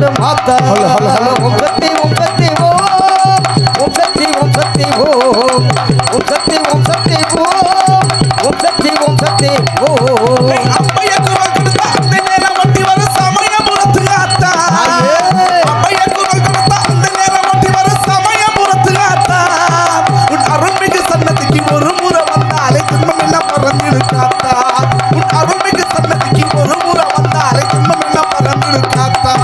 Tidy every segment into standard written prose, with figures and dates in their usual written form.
பறந்திடும் மாத்தா ஓம் சக்தி ஓம் சக்தி ஓம் ஓம் சக்தி ஓம் சக்தி ஓம் ஓம் சக்தி ஓம் சக்தி ஓம் ஓம் சக்தி ஓம் சக்தி ஓம் அப்பைய குரல் கொடுத்தா அந்த நேரம் வண்டி வர சமயபுரத்து ஆத்தா அப்பைய குரல் கொடுத்தா அந்த நேரம் வண்டி வர சமயபுரத்து ஆத்தா உன் அருள்மிகு சன்னதிக்கு ஒரு முறை வந்தாலே துன்பம் எல்லாம் பறந்திருக்காத்தா உன் அருள்மிகு சன்னதிக்கு ஒரு முறை வந்தாலே துன்பம் எல்லாம் பறந்திருக்காத்தா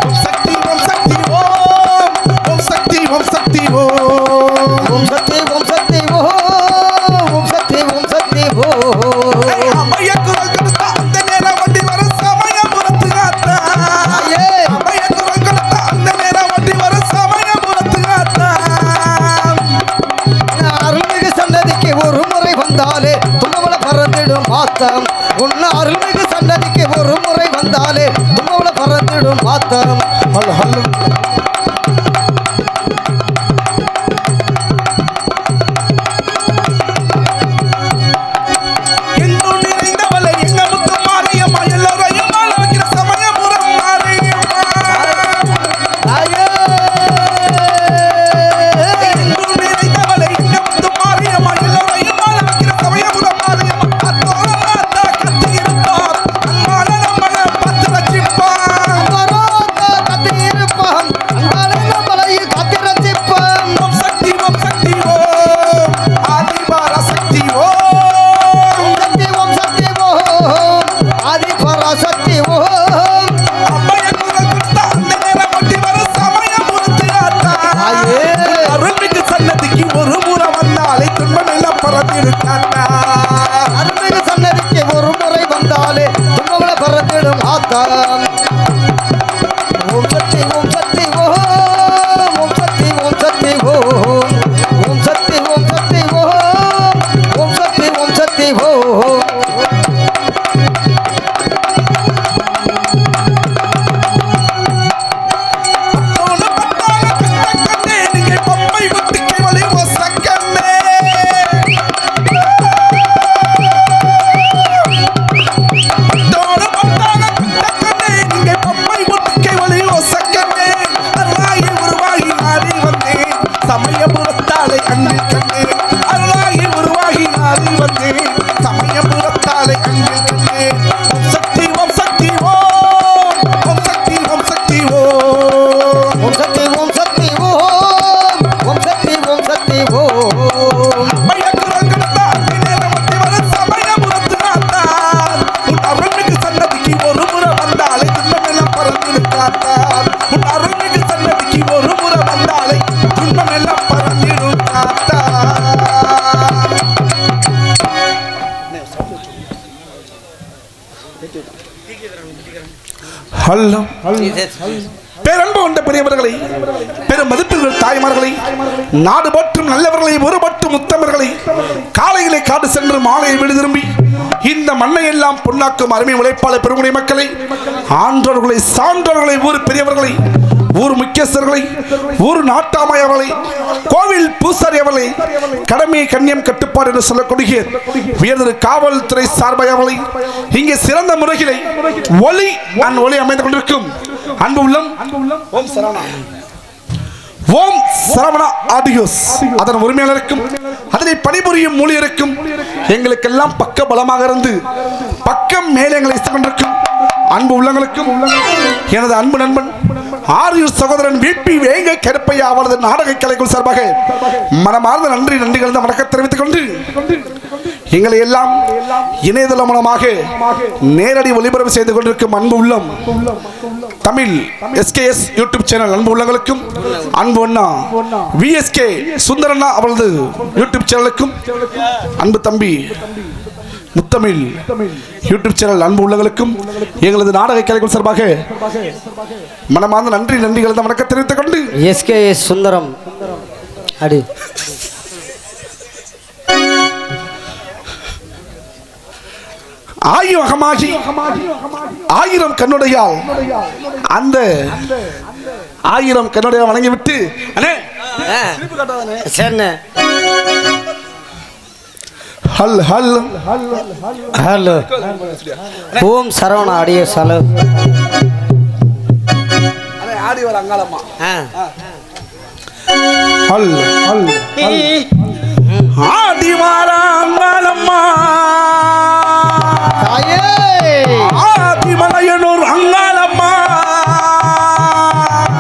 ஓம் சக்தி ஓம் சக்தி ஓம் ஓம் சக்தி ஓம் சக்தி ஓம் ஓம் சக்தி ஓம் சக்தி ஓம் ஓம் சக்தி ஓம் சக்தி ஓம் அப்பைய குரல் கொடுத்தா அந்த நேரம் வண்டி வர சமயபுரத்து ஆத்தா அப்பைய குரல் கொடுத்தா அந்த நேரம் வண்டி வர சமயபுரத்து ஆத்தா அருள்மிகு சன்னதிக்கு ஒரு முறை வந்தாலே தும்பவள பறந்திடும் மாத்தம் உன்ன அருள்மிகு சன்னதிக்கு ஒரு முறை வந்தாலே தும்பவள பறந்திடும் மாத்தம் ஹலோ ஹலோ எங்கும் நிறைந்தவளை எங்க முத்து மாரியம்மா எல்லாரையும் வாழ வைக்கிற சமயபுரம் மாரியம்மா எங்கும் நிறைந்தவளை எங்க முத்து மாரியம்மா எல்லாரையும் வாழ வைக்கிற சமயபுரம் மாரியம்மா அத்தோரம் ஆத்தா கத்தி இருப்பார் அம்மால நம்மள பத்து ரட்சிப்பான் கத்தியிருப்பான் அங்காள நம்மளை காத்திரச்சிப்பான் ஓம் சக்தி ஓம் ஆதிபார சக்தி ஓம் சக்தி ஓம் சக்தி ஓம் ஆதி பராசக்தி ஓம் அப்பைய குரல் கொடுத்தா அந்த நேரம் வண்டி வர சமயபுரத்து ஆத்தா அருள்மிகு சன்னதிக்கு ஒரு முறை வந்தாலே துன்பம் எல்லாம் பறந்திருக்காத்தா அருள்மிகு சன்னதிக்கு ஒரு முறை வந்தாலே துன்பவள பறந்திடும் ஆத்தான் ஓம் சக்தி ஓம் சக்தி ஓம் ஓம் சக்தி ஓம் சக்தி ஓம் ஓம் சக்தி ஓம் சக்தி ஓம் ஓம் சக்தி ஓம் சக்தி ஓம் தோள பட்டால கண்ணே நீங்க பொம்மை முத்துக்கு வழி ஒசக்கண்ணே தோள பட்டால கண்ணே நீங்க பொம்மை முத்துக்கு வழி ஒசக்கண்ணே அருளாகி உருவாகி ஆடி வந்தேன் சமயபுரத்தாலே அன்பில் கண்டேன் அருளாகி உருவாகி ஆடி வந்தேன் சமயபுரத்தாலே அன்பில் கண்டேன் ஓம் சக்தி ஓம் சக்தி ஓம் ஓம் சக்தி ஓம் சக்தி ஓம் ஓம் சக்தி ஓம் சக்தி ஓம் ஓம் சக்தி ஓம் சக்தி ஓம் அப்பைய குரல் கொடுத்தா அந்த நேரம் வண்டி வர சமயபுரத்து ஆத்தா உன் அருள்மிகு சன்னதிக்கு ஒரு முறை வந்தாலே துன்பம் எல்லாம் பறந்திருக்காத்தா உன் அருள்மிகு சன்னதிக்கு ஒரு முறை வந்தாலே துன்பம் எல்லாம் பறந்திருக்காத்தா ஹலோ பேரன்பு கொண்ட பெரியவர்களை பெரும் மதிப்புகள் தாய்மார்களை நாடு பற்றும் நல்லவர்களை ஒரு பற்றும் உத்தமர்களை காலையிலே காடு சென்று மாலையை வீடு திரும்பி இந்த மண்ணை எல்லாம் பொன்னாக்கும் அருமை உழைப்பாளர் பெருமுனை மக்களை ஆன்றோர்களை சான்றோர்களை ஊர் பெரியவர்களை ஊர் முக்கியஸ்தர்களை ஊர் நாட்டாமையவர்களை கோவில் பூசாரி அவர்களை கடமை கண்ணியம் கட்டுப்பாடு என்று சொல்லக்கூடிய உயர்திரு காவல்துறை சார்பையவர்களை இங்கே சிறந்த முறைகளை ஒளி அமைந்து கொண்டிருக்கும் அன்பு உள்ளம் ஓம் சரவணா ஓம் சரவணா ஆடியோஸ் அதன் உரிமையாளருக்கும் அதனை பணிபுரியும் ஊழியருக்கும் எங்களுக்கெல்லாம் பக்க பலமாக இருந்து பக்கம் மேலே எங்களை கொண்டிருக்கும் அன்பு உள்ளங்களுக்கும் எனது அன்பு நண்பன் ஆரியூர் சகோதரன் விபி வேங்க கருப்பையா அவரது நாடக கலைக்குழு சார்பாக மனமார்ந்த நன்றி கலந்த வணக்கம் தெரிவித்துக் கொண்டு எங்களை எல்லாம் இணையதளம் மூலமாக நேரடி ஒளிபரப்பு செய்து கொண்டிருக்கும் அன்பு உள்ளம் தமிழ் எஸ்கேஎஸ் யூடியூப் சேனல் அன்பு உள்ளங்களுக்கும் அன்பு அண்ணா விஎஸ்கே சுந்தரண்ணா அவரது யூடியூப் சேனலுக்கும் அன்பு தம்பி முத்தமிழ் யூடியூப் சேனல் அன்பு உள்ளங்களுக்கும் எங்களது நாடக கலைக்குழு சார்பாக மனமார்ந்த நன்றி கலந்த வணக்கம் தெரிவித்துக் கொண்டு எஸ்கேஎஸ் சுந்தரம் அடி ஆயுகமாகி ஆயிரம் கண்ணுடையால் அந்த ஆயிரம் கண்ணுடைய வணங்கிவிட்டு அண்ணே சரிண்ணே ஹல் ஹல் ஹலோ ஓம் சரவணா அடியே சலோ ஆடி வர அங்காளம்மா ஆ. அல் அல் ஆடி வர அங்காளம்மா தாயே ஆதிமலையனூர் அங்காளம்மா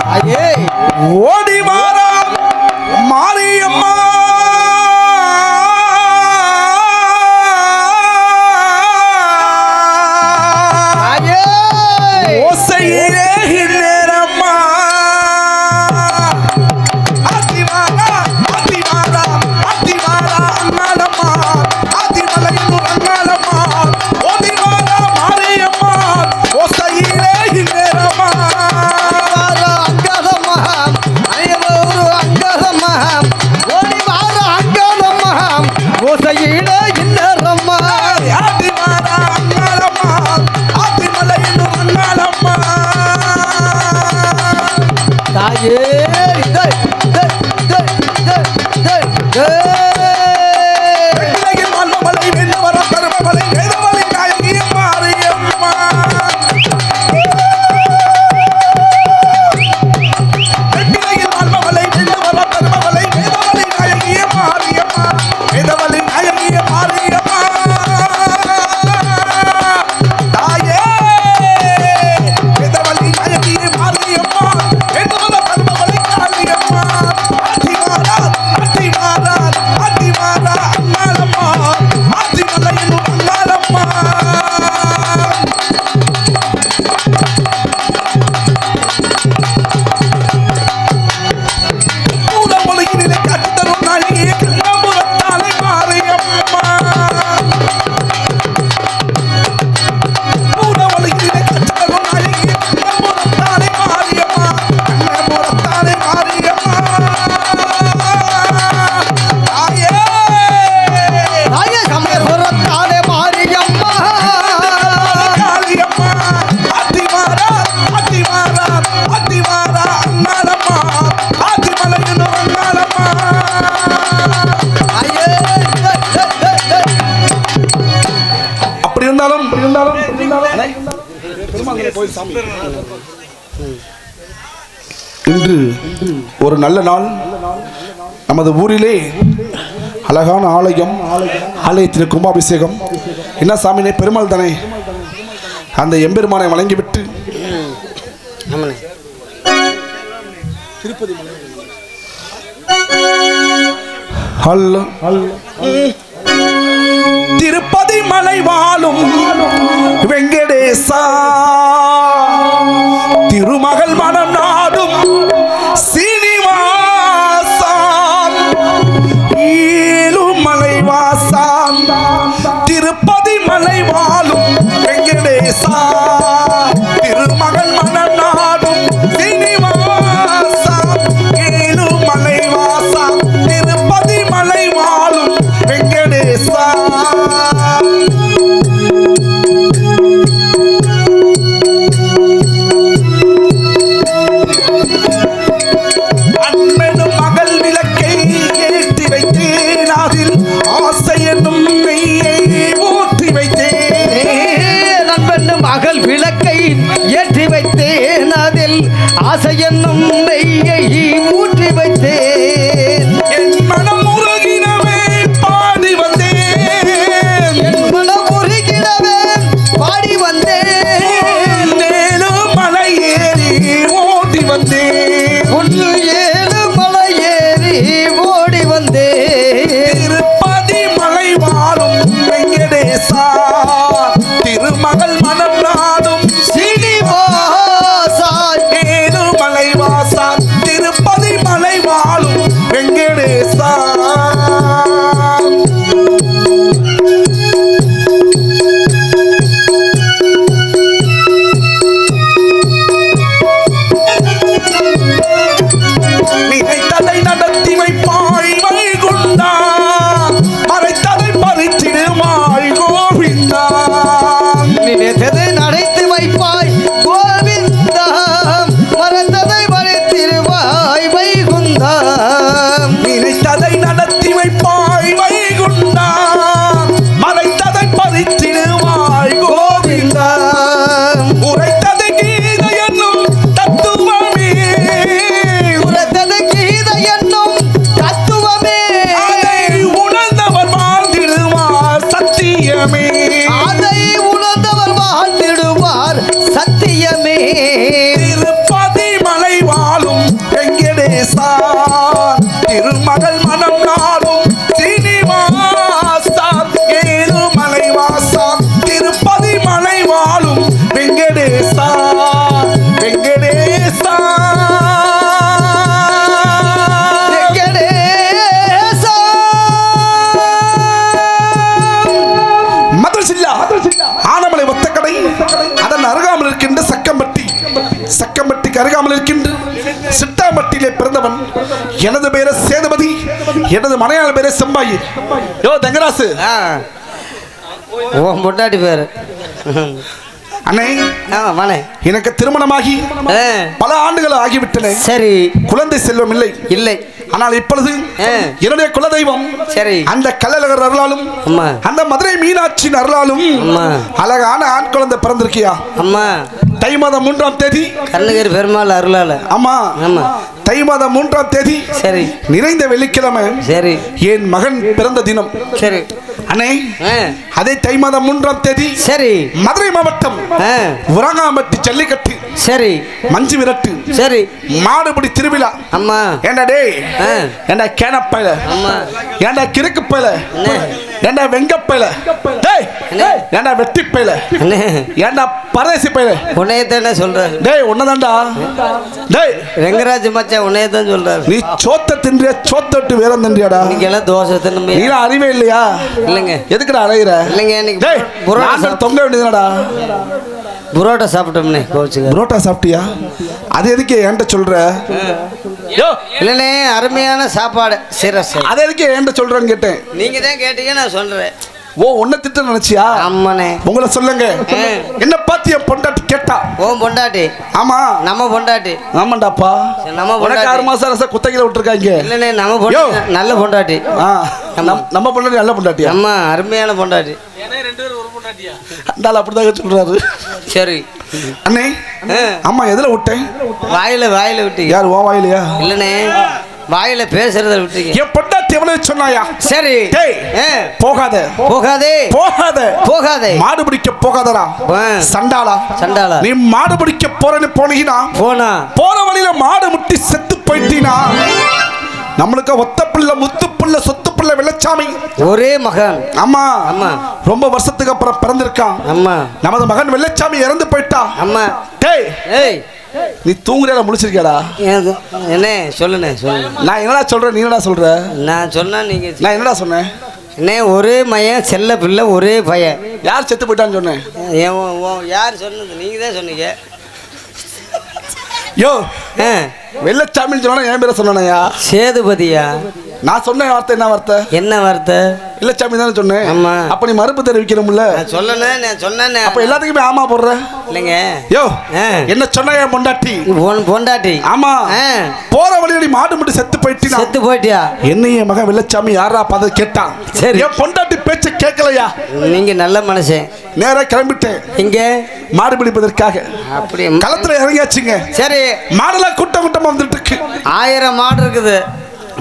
தாயே ஓடி வர மாரியம்மா ஓசையிலே நேரம்மா ஆதிவாரா ஆதிவாரா ஆதிவாரா அங்காளம்மா ஆதிமலையனூர் அங்காளம்மா ஓடி வர மாரியம்மா ஓசையிலே நேரம்மா அங்காதம்மா ஐயனூர் அங்காதம்மா ஓடி வார அங்காதம்மா ஓசையில இன்னரம்மா ஆதிவாரா அங்காளம்மா ஆதிமலையனூர் அங்காளம்மா தாயே டேய் டேய் டேய் டேய் டேய் டேய் வெள்ளையில் மல்மலை வெண்ணவர கருமலை வேதவலை நாயகி மாரியம்மா வெள்ளையில் மல்மலை வெண்ணவர கருமலை வேதவலை நாயகி மாரியம்மா வேதவலை நாயகி மாரியம்மா தாயே வேதவலை நாயகி மாரியம்மா வேதவல கருமலை காளியம்மா அதிமாரா அதிமாரா அதிமாரா அங்காளம்மா ஆதிமலையனூர் அங்காளம்மா மூலமொழியிலே கட்டுத்தரும் நாயகி கண்ணபுரத்தாலே மாரியம்மா மூலமொழியிலே கட்டுத்தரும் நாயகி கண்ணபுரத்தாலே மாரியம்மா கண்ணபுரத்தாலே மாரியம்மா தாயே தாயே சமயபுரத்தாலே மாரியம்மா காளியம்மா அதிமாரா அதிமாரா அதிமாரா அங்காளம்மா ஆதிமலையனூர் அங்காளம்மா தாயே டேய் டேய் டேய் அப்படி இருந்தாலும் இன்று ஒரு நல்ல நாள் நமது ஊரிலே அழகான ஆலயம் ஆலயத்தில் கும்பாபிஷேகம் என்ன சாமினே பெருமாள் தானே அந்த எம்பெருமானை வழங்கிவிட்டு ஆமாண்ணே திருப்பதி மலை வாழும் வெங்கடேசா திருமகள் மனம் நாடும் சீனிவாசா ஈழுமலை வாசா திருப்பதி மலை வாழும் வெங்கடேசா திருமகள் மனம் நாடும் சீனிவாசா ஈழுமலை வாசா திருப்பதி மலை வாழும் வெங்கடேசா அன்பெனும் மகள் விளக்கை ஏற்றி வைத்தேன் அதில் ஆசை என்னும் மெய்யை ஊற்றி வைத்தேன் நண்பனும் அகல் விளக்கை ஏற்றி வைத்தேன் அதில் ஆசை என்னும் நெய்யை ஊற்றி வைத்தேன் என் மனம் உருகினவே பாடி வந்தேன் என் மனம் உருகிடவே பாடி வந்தேன் மேலும் மலை ஏறி ஓடி வந்தேன் ஒன்று ஏழு மலை ஏறி ஓடி வந்தேன் திருப்பதி மலை வாழும் வெங்கடேசா திருமகள் மனம் நாடும் சீனிவாசா ஏழுமலை வாசா திருப்பதி மலை சிட்டாம்பட்டியிலே பிறந்தவன். எனது பேரு சேதுபதி, எனது மனையாள பேரு செம்பாயி. யோ தங்கராசு, ஓ பொண்டாட்டி பேரு அண்ணே. வானே, எனக்கு திருமணமாகி பல ஆண்டுகள் ஆகிவிட்டன. சரி. குழந்தை செல்வம் இல்லை இல்லை. ஆனால் இப்பொழுது என்னுடைய குலதெய்வம் சரி அந்த கள்ளழகர் அருளாலும் அந்த மதுரை மீனாட்சியின் அருளாலும் அழகான ஆண் குழந்தை பிறந்திருக்கியா அம்மா. தை மாதம் 3ஆம் தேதி கண்ணகிரி பெருமாள் அருளால. ஆமா ஆமா. தை மாதம் 3ஆம் தேதி சரி நிறைந்த வெள்ளிக்கிழமை. சரி. என் மகன் பிறந்த தினம். சரி அண்ணே, அதே தை மாதம் 3ஆம் தேதி சரி மதுரை மாவட்டம் உரங்காம்பட்டி ஜல்லிக்கட்டு. சரி. மஞ்சு விரட்டு. சரி. மாடுபிடி திருவிழா. அம்மா. ஏண்டா டேய், ஏண்டா கேனப்பையில, அம்மா, ஏண்டா கிறுக்கு பையில, ஏண்டா வெங்கப்பையில, டேய் ஏண்டா வெட்டி பையில, ஏண்டா பரதேசி பையில. உன்னையத்தானே சொல்றாரு. டேய் உன்னதான்டா. டேய் ரெங்கராஜ் மச்சான் உன்னையத்தான் சொல்றாரு. நீ சோத்த தின்றியா, சோத்தட்டு வேற தின்றியாடா? நீங்க எல்லாம் தோசை தின்னு. நீ அறிவே இல்லையா? இல்லைங்க. எதுக்குடா அலையிற? இல்லைங்க, இன்னைக்கு டேய் புரோட்டா தொங்க வேண்டியதுடா. புரோட்டா சாப்பிட்டோம்னே கோச்சுக்க. புரோட்டா சாப்பிட்டியா? அது எதுக்கு என்கிட்ட சொல்ற? இல்லனே, அருமையான சாப்பாடு. சரி சரி. அது எதுக்கு என்கிட்ட சொல்றேன்னு கேட்டேன். நீங்க தான் கேட்டீங்க, நான் சொல்றேன். ஓ உன்னை திட்ட நினைச்சியா? அம்மனே, உங்களை சொல்லுங்க. என்ன பாத்திய பொண்டாட்டி கேட்டா? ஓ பொண்டாட்டி. ஆமா நம்ம பொண்டாட்டி. ஆமாண்டாப்பா. நம்ம பொண்டாட்டி 6 மாசம் அரச குத்தகையில விட்டுருக்காங்க. இல்லனே, நம்ம பொண்டாட்டி நல்ல பொண்டாட்டி. நம்ம பொண்டாட்டி நல்ல பொண்டாட்டி. அம்மா அருமையான பொண்டாட்டி. ஏன்னா 2 பேரும் ஒரு பொண்டாட்டியா? அந்தால அப்படிதான் சொல்றாரு. சரி அண்ணே. அம்மா எதுல விட்டேன்? வாயில விட்டீங்க. யார் ஓ வாயிலையா? இல்லனே, வாயில பேசுறத விட்டீங்க. என் பொண்டாட்டி எவ்வளவு சொன்னாயா? சரி. டேய் போகாத போகாதே போகாத போகாதே. மாடு பிடிக்க போகாதடா சண்டாளா. சண்டாளா, நீ மாடு பிடிக்க போறேன்னு போனீங்கன்னா போற வழியில மாடு முட்டி செத்து போயிட்டீனா நம்மளுக்கு ஒத்த பிள்ளை, முத்து பிள்ளை, சொத்து பிள்ளை வெள்ளச்சாமி ஒரே மகன். அம்மா அம்மா ரொம்ப வருஷத்துக்கு அப்புறம் பிறந்திருக்கான். அம்மா நமது மகன் வெள்ளச்சாமி இறந்து போயிட்டா. அம்மா டேய் ஏய், நீ தூங்குறியா முழிச்சிருக்கியாடா? என்ன சொல்லுனே சொல்லு. நான் என்னடா சொல்றேன், நீ என்னடா சொல்ற? நான் சொன்னா நீங்க. நான் என்னடா சொன்னேன்? என்ன ஒரே மயன், செல்ல பிள்ளை, ஒரே பையன். யார் செத்து போயிட்டான்னு சொன்னேன்? யார் சொன்னது? நீங்க தான் சொன்னீங்க. யோ வெள்ளச்சாமின்னு சொன்னா என் பேரை சொன்னானயா? சேதுபதியா? நான் சொன்ன வார்த்தை என்ன வார்த்தை? என்ன வார்த்தை? வெள்ளச்சாமி தானே சொன்னேன். ஆமா. அப்ப நீ மறுப்பு தெரிவிக்கணும்ல? நான் சொன்னேன். அப்ப எல்லாத்துக்குமே ஆமா போடுற? இல்லைங்க. யோ என்ன சொன்ன என் பொண்டாட்டி? பொண்டாட்டி. ஆமா. போற வழியில நீ மாடு முட்டி செத்து போயிட்டீனா? செத்து போயிட்டியா? என்ன என் மகன் வெள்ளச்சாமி யாரா பார்த்து கேட்டான். சரி. என் பொண்டாட்டி பேச்ச கேட்கலையா? நீங்க நல்ல மனுஷன். நேரா கிளம்பிட்டேன். இங்க மாடு பிடிப்பதற்காக. அப்படி களத்துல இறங்கியாச்சுங்க. சரி. மாடெல்லாம் கூட்டம் கூட்டமா வந்துட்டு இருக்கு. 1000 மாடு இருக்குது.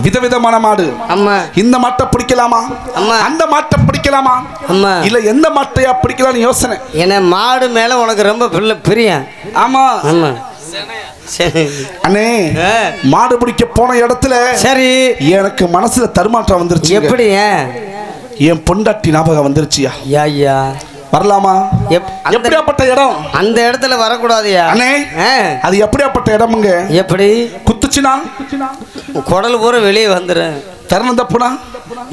விதவிதமான மாடு. அம்மா இந்த மாட்டை பிடிக்கலாமா, அம்மா அந்த மாட்டை பிடிக்கலாமா, அம்மா இல்ல எந்த மாட்டையா பிடிக்கலாம்னு யோசனை. என்ன மாடு மேல உனக்கு ரொம்ப பிரியம். ஆமா ஆமா. அண்ணே, மாடு பிடிக்க போன இடத்துல சரி எனக்கு மனசுல தருமாற்றம் வந்துருச்சு. எப்படி? என் பொண்டாட்டி ஞாபகம் வந்துருச்சியா? ஐயா வரலாமா? எப்படியாப்பட்ட இடம்? அந்த இடத்துல வரக்கூடாதுயா அண்ணே. அது எப்படியாப்பட்ட இடமுங்க? எப்படி குத்துச்சுனா குடல் பூரா வெளியே வந்துடும். தருணம் தப்புனா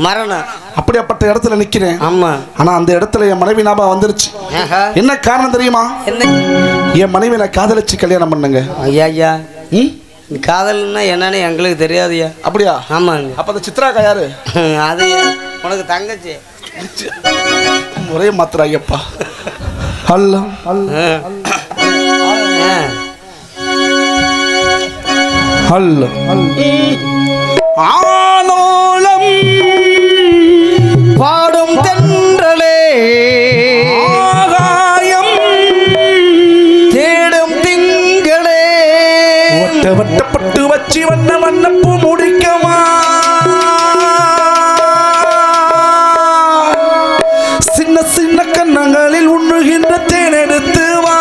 மரணம். அப்படியாப்பட்ட இடத்துல நிக்கிறேன். ஆமா. ஆனா அந்த இடத்துல என் மனைவி ஞாபகம் வந்துருச்சு. என்ன காரணம் தெரியுமா? என்ன? என் மனைவி நான் காதலிச்சு கல்யாணம் பண்ணுங்க. ஐயா காதல்னா என்னன்னு எங்களுக்கு தெரியாதுயா. அப்படியா? ஆமாங்க. அப்ப அந்த சித்ராக்கா யாரு? அது உனக்கு தங்கச்சி. ஒரே மாத்திர ஐயப்பா. அல்ல அல்ல ஆலோலம் பாடும் தென்றலே ஆகாயம் தேடும் திங்களே ஒட்ட வட்டப்பட்டு வச்சு வண்ண வண்ணப்பூ முடிக்கமா சின்ன சின்ன கன்னங்களில் உண்ணுகின்ற தேனெடுத்து வா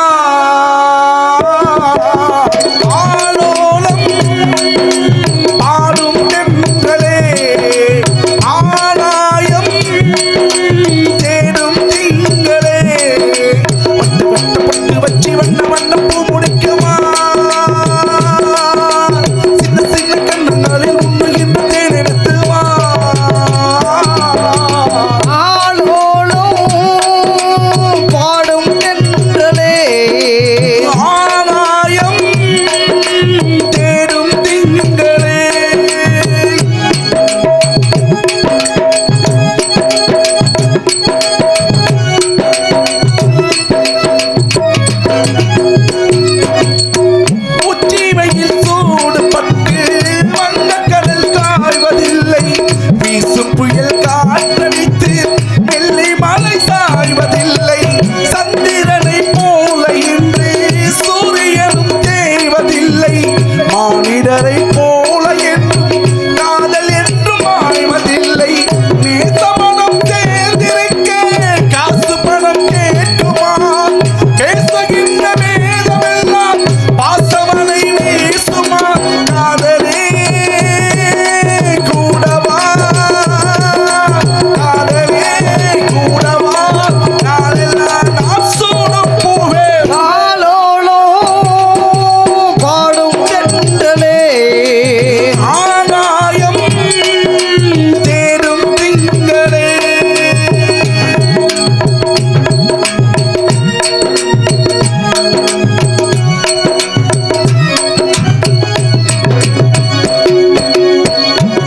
ஆலோலம் பாடும் தென்றலே ஆலாயம் தேடும் திங்களே வட்டு வட்டு பட்டு வச்சு வண்ண வண்ண பூ முடிக்குமா சின்ன சின்ன கன்னங்களில் காதலை போல என்றும் காதல் என்றும் ஆய்வதில்லை. நேசமனம் சேர்ந்திருக்க காசு பணம் கேட்குமா? பேசுகின்ற வேதமெல்லாம் பாசமனை நேசுமா? காதலே கூடவா, காதலே கூடவா, நாளெல்லாம் நான் சூடும் பூவே. ஆலோலோ பாடும் தென்றலே ஆகாயம் தேடும் திங்களே.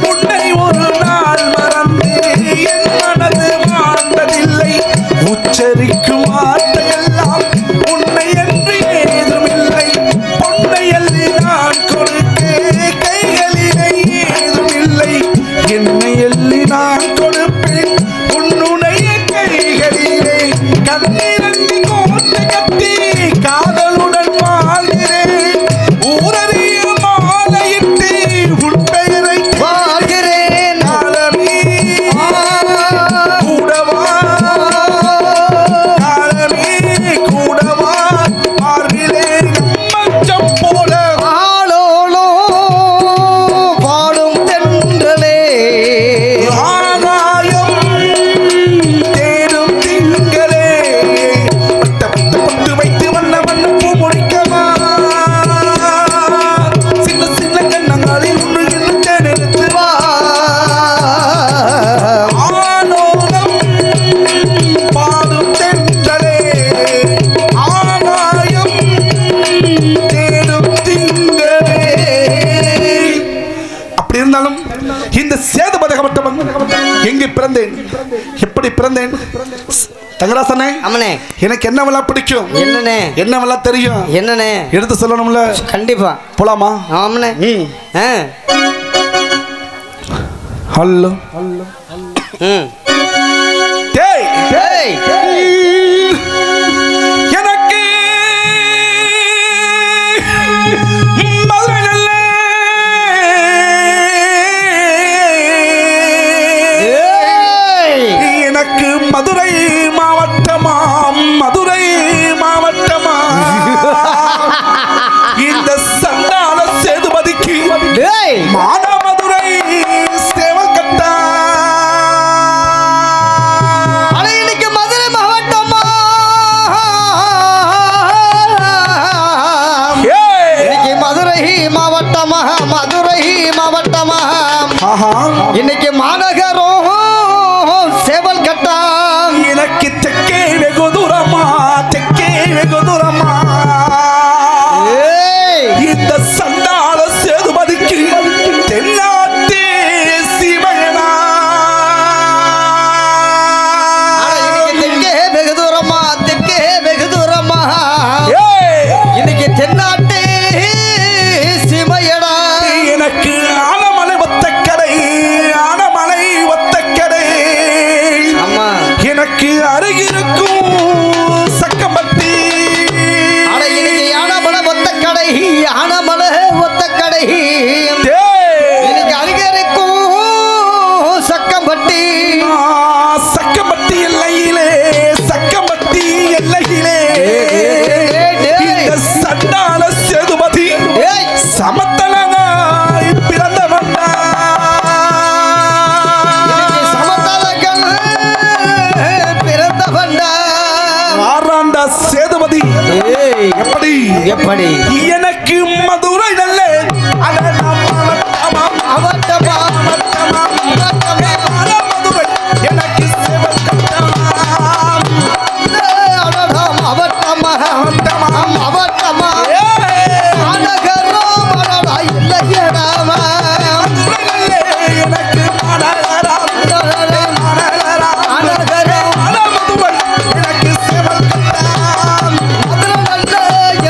உன்னை ஒரு நாள் மறந்து என் மனது மாண்டதில்லை. உச்சரிக்கும் வார்த்தையெல்லாம் உன்னை என்று ஏதுமில்லை. பொன்னை அள்ளி நான் கொடுக்க கைகளிலே ஏதுமில்லை. என்னை எள்ளி நான் கொடுப்பேன் உன்னுடைய கைகளிலே. கண்ணிரண்டு கோட்டை கட்டி காதலுடன் வாழ்கிறேன். ஊரறிய மாலையிட்டு உன் பெயரை வாழ்கிறேன் காலமே கூடவா, காலமே கூடவா, மார்பிலே மஞ்சம் போல. ஆலோலோ பாடும் தென்றலே ஆகாயம் தேடும் திங்களே. பட்ட பட்ட பட்டு வைத்து வண்ண வண்ண பூ முடிக்கவா? சின்ன சின்ன கண்ணங்களில் ஒன்று என்ன தேனெடுத்து வா. ஆலோலம் பாடும் தென்றலே ஆகாயம் தேடும் திங்களே. அப்படி இருந்தாலும் இந்த சேதுபதகமட்டவன் எங்கே பிறந்தேன், எப்படி பிறந்தேன்? தங்கராசனே, அம்மனே எனக்கு என்னவெல்லாம் பிடிக்கும், என்னண்ணே என்னவெல்லாம் தெரியும், என்னண்ணே எடுத்து சொல்லணும்ல. கண்டிப்பா போலாமா? ஆமண்ணே ஆ ஹலோ ம் டேய் ஏய் எனக்கு மதுரை நல்ல ஏய் எனக்கு மதுரை மாவட்டமா, மதுரை மாவட்டமா. இந்த சண்டால சேதுபதிக்கு ஏய் மானாமதுரை சேவல்கட்டா. அட இன்னைக்கு மதுரை மாவட்டமா, ஏய்! இன்னைக்கு மதுரை மாவட்டமா, மதுரை மாவட்டமா, ஆஹா, இன்னைக்கு மாநகரம் சேவல் கட்டா. எனக்கு தெற்கே வெகு தூரமா, தெற்கே வெகு தூரமா. ஏய் இந்த சண்டால சேதுபதிக்கு தென்னாட்டு சிவனா. அட இன்னைக்கு தெற்கே வெகு தூரமா, தெற்கே வெகு தூரமா, ஏய்! இன்னைக்கு தென்னாட்டு சிமையடா. எனக்கு ஆனமலை ஒத்தக்கடை, ஆனமலை ஒத்தக்கடை. ஆமா எனக்கு அருகிருக்கும் சக்கம்பட்டி. அட இன்னைக்கு யானமலை ஒத்த கடை, யானமலை ஒத்த கடை, ஏய்! இன்னைக்கு அருகே இருக்கும் சக்கம்பட்டி. சக்கம்பட்டி எல்லையிலே, சக்கம்பட்டி எல்லையிலே இந்த சண்டால சேதுபதி ஏய் சமத்தலனாய் பிறந்தவன்டா. இன்னைக்கு சமதளங்கள் பிறந்தவன்டா. ஆறாண்டா சேதுபதி ஏய் எப்படி எப்படி எனக்கு மதுரை நல்ல மாவட்டமா, அவட்டமா மாவட்டமா, மதுரை எனக்கு சேவல்கட்டா. அடடாம் அவட்டமா, அவட்டமா, ஏய்! மாநகரம் அடடா இல்லையடாமா. மதுரை நல்ல எனக்கு மாநகரம், மாநகரம், மாநகரம் மதுரை எனக்கு சேவல்கட்டா. மதுரை நல்ல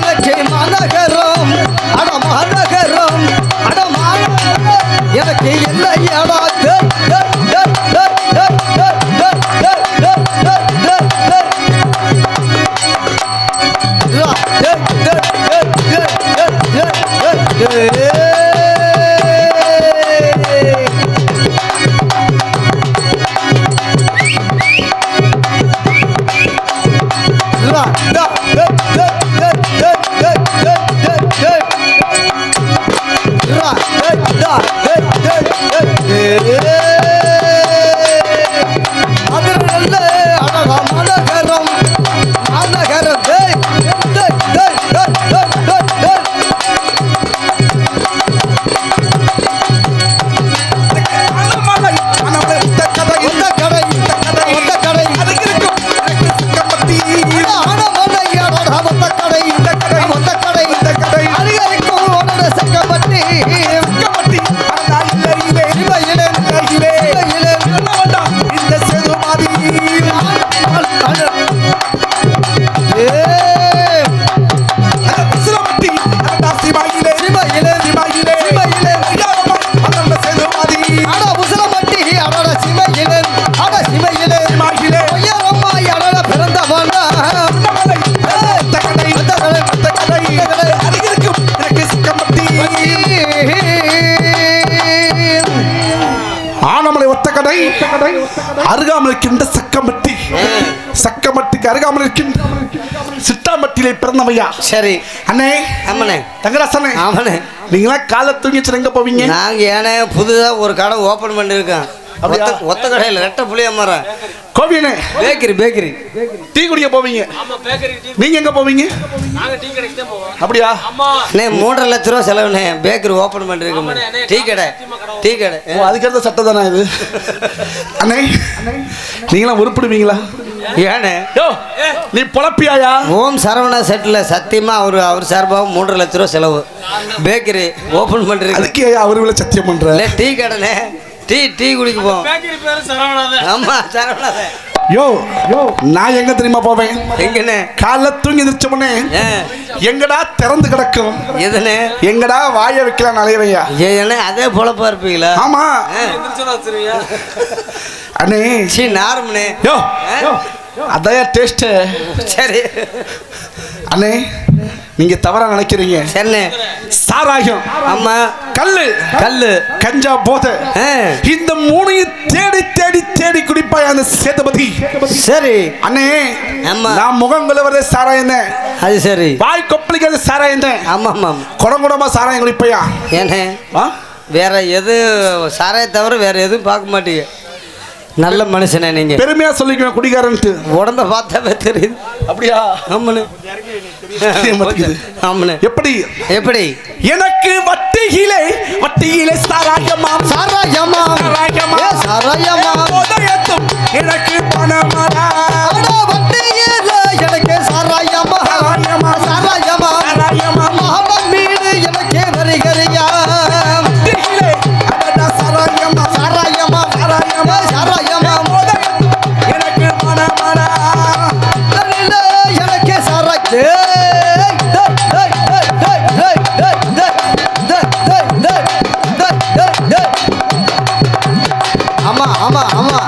எனக்கு மாநகரம், அட மாநகரம், அட மாநகரம் எனக்கு இல்லையடா. கடை அருகாமல் இருக்கின்ற சக்கம்பட்டி சக்கம்பட்டிக்கு அருகாமல் இருக்கின்ற சிட்டாம்பட்டியிலே பிறந்தவையா. சரி அண்ணே ஆமாண்ணே தங்கராசனே ஆமாண்ணே. நீங்களா காலை தூங்கிச்சு எங்க போவீங்க? நாங்க ஏனே புதுதா ஒரு கடை ஓபன் பண்ணிருக்கோம். ஒத்த கடையில் ரெட்டை புளிய மரம் கோவியனே பேக்கரி பேக்கரி டீ குடிக்க போவீங்க. நீங்க எங்க போவீங்க? அப்படியா? அண்ணே 3.5 லட்ச ரூபா செலவுண்ணே. பேக்கரி ஓபன் பண்ணிருக்கோம். டீ கடை டீ கடை. அதுக்கு சட்டம் தானே இது? அண்ணே நீங்களாம் உருப்பிடுவீங்களா? ஏனே நீ பொழப்பியாயா? ஓம் சரவணா செட்டில் சத்தியமா அவர் சார்பாக 3.5 லட்ச ரூபா செலவு. பேக்கரி ஓபன் பண்ணிருக்கு. அதுக்கே அவரு சத்தியம் பண்ற. டீ கடைண்ணே. டீ குடிக்க போவோம். ஆமா சரவணாதே. யோ நான் எங்க தெரியுமா போவேன்? எங்கண்ணே? காலைல தூங்கி எந்திரிச்சோம்னே எங்கடா திறந்து கிடக்கும்? எதுனே? எங்கடா வாய வைக்கலாம் அலையவையா? ஏண்ணே அதே பொழப்பா இருப்பீங்களா? ஆமா அண்ணே சி நார்மனே. யோ அதையா டேஸ்ட். சரி அண்ணே நீங்க தவறா நினைக்கிறீங்க. சரிண்ணே. சாராயம் ஆமா கல்லு கஞ்சா போதை இந்த மூணையும் தேடி தேடி தேடி குடிப்பாய் அந்த சேதுபதி. சரி அண்ணே ஆமா நான் முகங்களை வரதே சாராயம் தான். அது சரி. வாய் கொப்பளிக்காத சாராயம் தான். ஆமா ஆமா குடங்குடமா சாராயம் குடிப்பையா? ஏண்ணே வேற எது சாராய தவிர வேற எதுவும் பார்க்க மாட்டீங்க. நல்ல மனுஷனே நீங்க. பெருமையா சொல்லிக்குவேன் குடிகாரன்ட்டு. உடம்ப பார்த்தாவே தெரியுது. அப்படியா? ஆமாண்ணே ஆமாண்ணே. எப்படி எப்படி? எனக்கு வட்டியிலே சாராயமா சாராயமா சாராயமா உதயத்தும் எனக்கு பணமரா வட்டியில எனக்கு சாராயமா சாராயமா சாராயமா சாராயமா மாமன் வீடு எனக்கு வருகிறியா சாராயமா சாராயமா சாராயமா சாராயமா எனக்கு பணமரா எனக்கு சாராய. ஆமா ஆமா ஆமா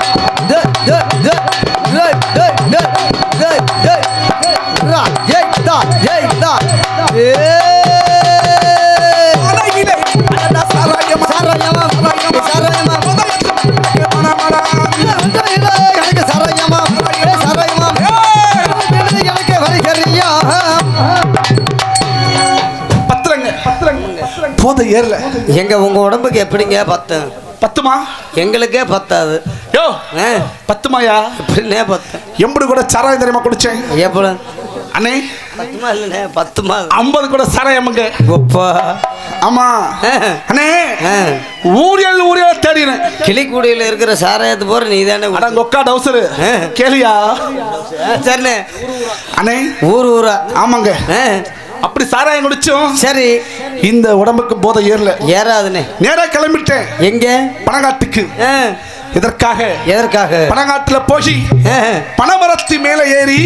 போதை ஏறல. எங்க உங்க உடம்புக்கு எப்படிங்க பத்துமா? எங்களுக்கே பத்தாது. யோ பத்துமாயா? எப்படின்னே பத்து. எம்பது கூட சாராயம் தெரியுமா குடிச்சேன்? எப்போ அண்ணே பத்துமா இல்லைண்ணே 10 கூட சாராயமுங்க. ஒப்பா ஆமா அண்ணே ஊரியல் தேடினேன். கிளிக்குடியில் இருக்கிற சாராயத்து போற நீ தானே கொக்கா டவுசரு கேளியா? சரிண்ணே அண்ணே ஊரா ஆமாங்க. அப்படி சாராயம் குடிச்சோம். சரி இந்த உடம்புக்கு போதை ஏறாதுண்ணே. நேரா கிளம்பிட்டேன். எங்க? பனங்காட்டுக்கு. எதற்காக? பனங்காட்டுல போய் பனமரத்து மேல ஏறி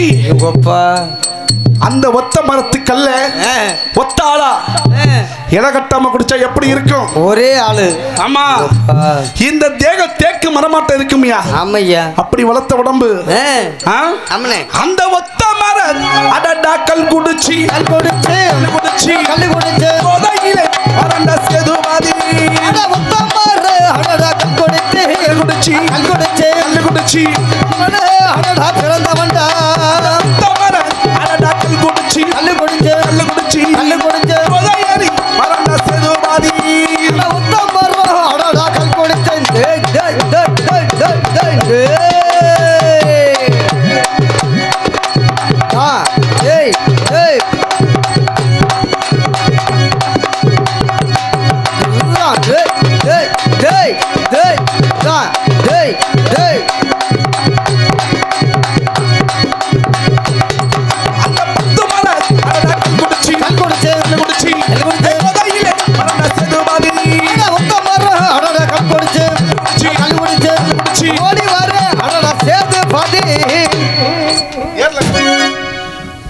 அந்த ஒத்த மரத்துக்கல்ல ஒத்த ஆளா இலகட்டாம குடிச்சா எப்படி இருக்கும்? ஒரே ஆளு. ஆமா இந்த தேக தேக்கு மரமாட்ட இருக்குமையா? ஆமையா. அப்படி வளர்த்த உடம்பு அந்த ஒத்த மர அடடா கல் குடிச்சி போதையிலே வறண்ட சேதுபதி ஒத்த மர அடடா கல் குடிச்சி அடடா பிறந்தவன்டா ஒத்த மர அடடா கல் குடிச்சி போதையேறி வறண்ட சேதுபதி ஒத்த மர அடடா கல் குடிச்சி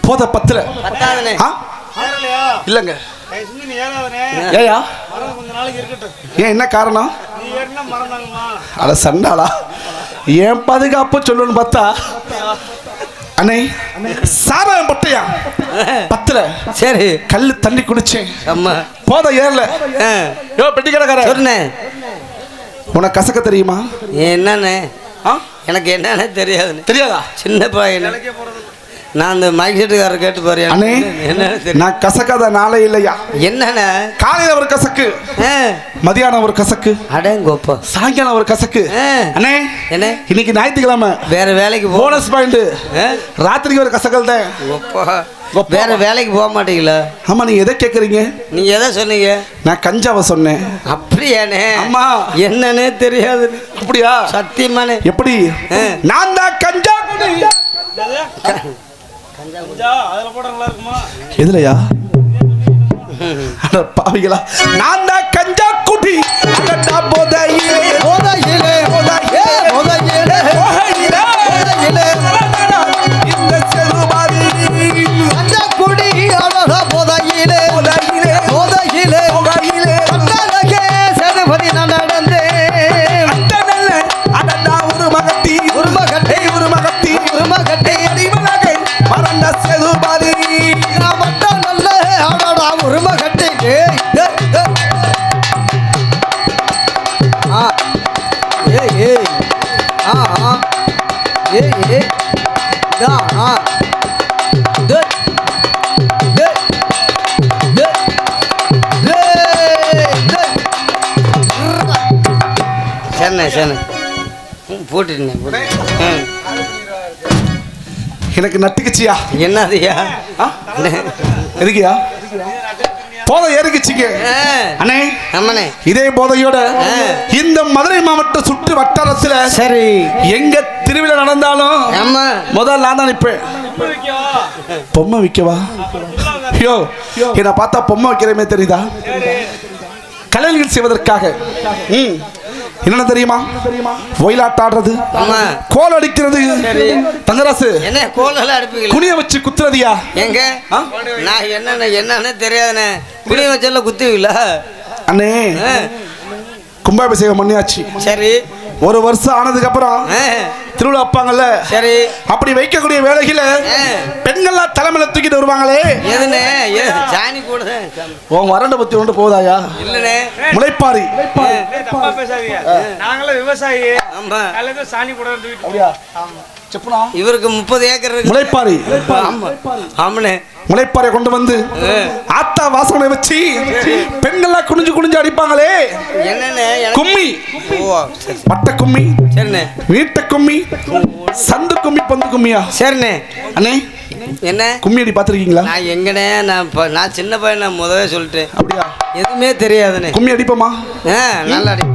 போத பத்துல இல்லங்க. ஏயா ஏன் என்ன காரணம்? அட சண்டாளா ஏன் பாதுகாப்பு சொல்லணும்னு பார்த்தா அண்ணே சாராயம் பட்டையா பத்துல. சரி கல்லு தண்ணி குடிச்சேன். போத ஏறல. யோ பெட்டி கடைக்கார உனக்கு கசக்க தெரியுமா? என்னன்னு ஆ? எனக்கு என்னன்னு தெரியாதுன்னு. தெரியாதா? சின்ன பையன் நான் அந்த மைக் செட்டுக்காரர் கேட்டு பாரு. அண்ணே என்னன்னு தெரியும். நான் கசக்காத நாளே இல்லையா? என்னண்ணே? காலையில ஒரு கசக்கு, மதியானம் ஒரு கசக்கு, அடங்கோப்பா சாயங்காலம் ஒரு கசக்கு. அண்ணே என்ன இன்னைக்கு ஞாயிற்றுக்கிழமை வேற வேலைக்கு போனஸ் பாயிண்ட், ராத்திரிக்கு ஒரு கசக்கல் தான். வேற வேலைக்கு போக மாட்டீங்களா? ஆமா, நீங்க எதை கேக்குறீங்க? நீங்க எதை சொன்னீங்க? நான் கஞ்சாவை சொன்னேன். அப்படியானே? அம்மா என்னன்னே தெரியாது. அப்படியா? சத்தியமானே. எப்படி? நான் தான் கஞ்சா குடி. எதுலையா? பாவிகளா, நான் தான் கஞ்சா குடி. போதையிலே போதையிலே போதையிலே போதையிலே போதையிலே இந்த செருபாரி கஞ்சா குடி. அழகா போதையிலே போதையிலே போதையிலே போதையிலே அண்ணலகே செருபதி நான் நடந்தேன். அண்ணல அண்ணா ஒரு மகத்தி ஒரு மகத்தி ஒரு மகத்தி ஒரு மகத்தி அடிமலகை மறந்த செருபாரி நான் மட்டும் நல்ல அடடா ஒரு மகத்தி. எனக்கு நட்டுக்குச்சியா? என்னதுயா? எதுக்கியா? போதை ஏறிக்குச்சிங்க அண்ணே. அம்மனே இதே போதையோட இந்த மதுரை மாவட்ட சுற்று வட்டாரத்துல சரி எங்க திருவிழா நடந்தாலும் முதல்ல நான் தான் நிற்பேன். பொம்மை விற்கவா? ஐயோ, என்ன பார்த்தா பொம்மை வைக்கிறமே தெரியுதா? கலைஞர்கள் செய்வதற்காக என்ன தெரியுமா? ஒயிலாட்ட ஆடுறது, கோல் அடிக்கிறது. தங்கராசு என்ன கோல் அடிப்பீங்க? குனிய வச்சு குத்துறதியா? எங்க நான் என்னன்னு தெரியாதுண்ணே. குனிய வச்சல குத்துவீங்களா? அண்ணே கும்பாபிஷேகம் பண்ணியாச்சு. சரி, ஒரு வருஷம் ஆனதுக்கு அப்புறம் திருவிழா வைப்பாங்கல்ல. சரி, அப்படி வைக்கக்கூடிய வேலையில பெண்கள்லாம் தலைமையில தூக்கிட்டு வருவாங்களே. எதுனே? சாணி கூட உன் வறண்ட பத்தி ஒன்று போதாயா? இல்லனே, முளைப்பாரி. தப்பா பேசாதீங்க, நாங்களே விவசாயி. ஆமா, கலந்து சாணி கூட தூக்கிட்டு. அப்படியே செப்புனா இவருக்கு 30 ஏக்கர் இருக்கு. முளைப்பாரி. ஆமாண்ணே, முளைப்பாறை கொண்டு வந்து ஆத்தா வாசனை வச்சு பெண்கள்லாம் குனிஞ்சு குனிஞ்சு அடிப்பாங்களே. என்னென்ன? கும்மி, பட்ட கும்மி, சரிண்ணே, வீட்ட கும்மி, சந்து கும்மி, பந்து கும்மியா? சரிண்ணே. அண்ணே என்ன கும்மி அடி பார்த்துருக்கீங்களா? நான் எங்கண்ணே, நான் சின்ன பையன், நான் முதவே சொல்லிட்டேன். அப்படியா? எதுவுமே தெரியாதுண்ணே. கும்மி அடிப்போமா? நல்லா அடி.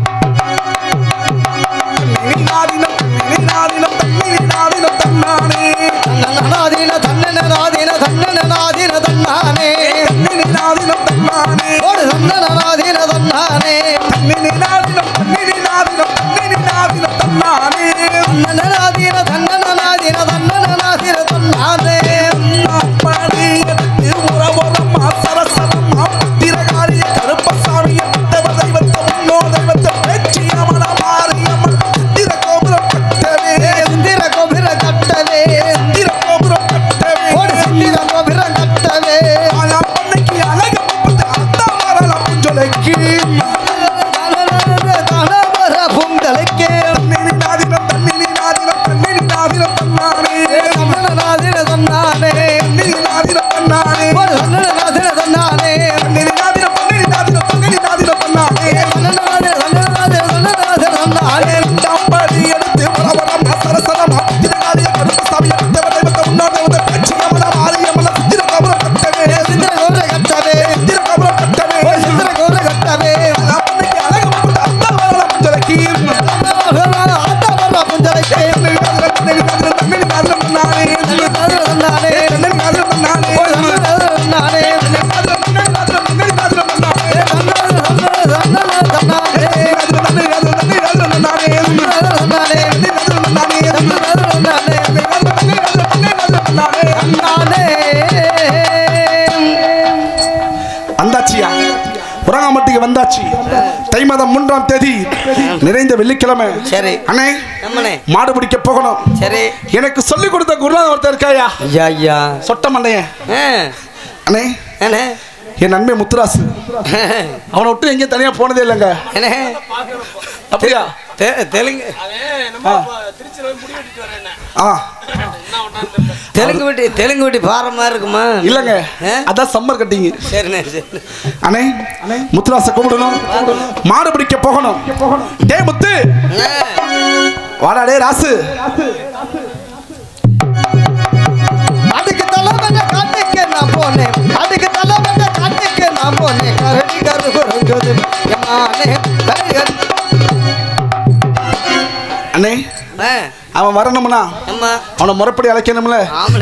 வந்தாச்சு. தை மாதம் 3ஆம் தேதி நிறைந்த வெள்ளிக்கிழமை. சரி அண்ணே, மாடு பிடிக்க போகணும். சரி, எனக்கு சொல்லி கொடுத்த குருநாதர் ஒருத்தர் இருக்காயா? ஐயா ஐயா, சொட்ட மண்டைய அண்ணே. அண்ணே, என் நண்பன் முத்துராசு. அவனை விட்டு எங்கேயும் தனியா போனதே இல்லைங்க. அப்படியா? தெலுங்கு ஆ தெலுங்கு வீட்டு பாற மாதிரி இருக்குமா? இல்லங்க, அதான் சம்மர் கட்டிங். சரிண்ணே சரி. அண்ணே முத்துராச கூப்பிடணும், மாடு பிடிக்க போகணும். டே முத்து வாடா. டே ராசு, அதுக்கு தலைவன காட்டுக்கு நான் போனேன், அதுக்கு தலைவன காட்டுக்கு நான் போனேன். கரடி கரு குறைஞ்சது அண்ணே அவன் வரணும்னா அவனை முறைப்படி அழைக்கணும்ல.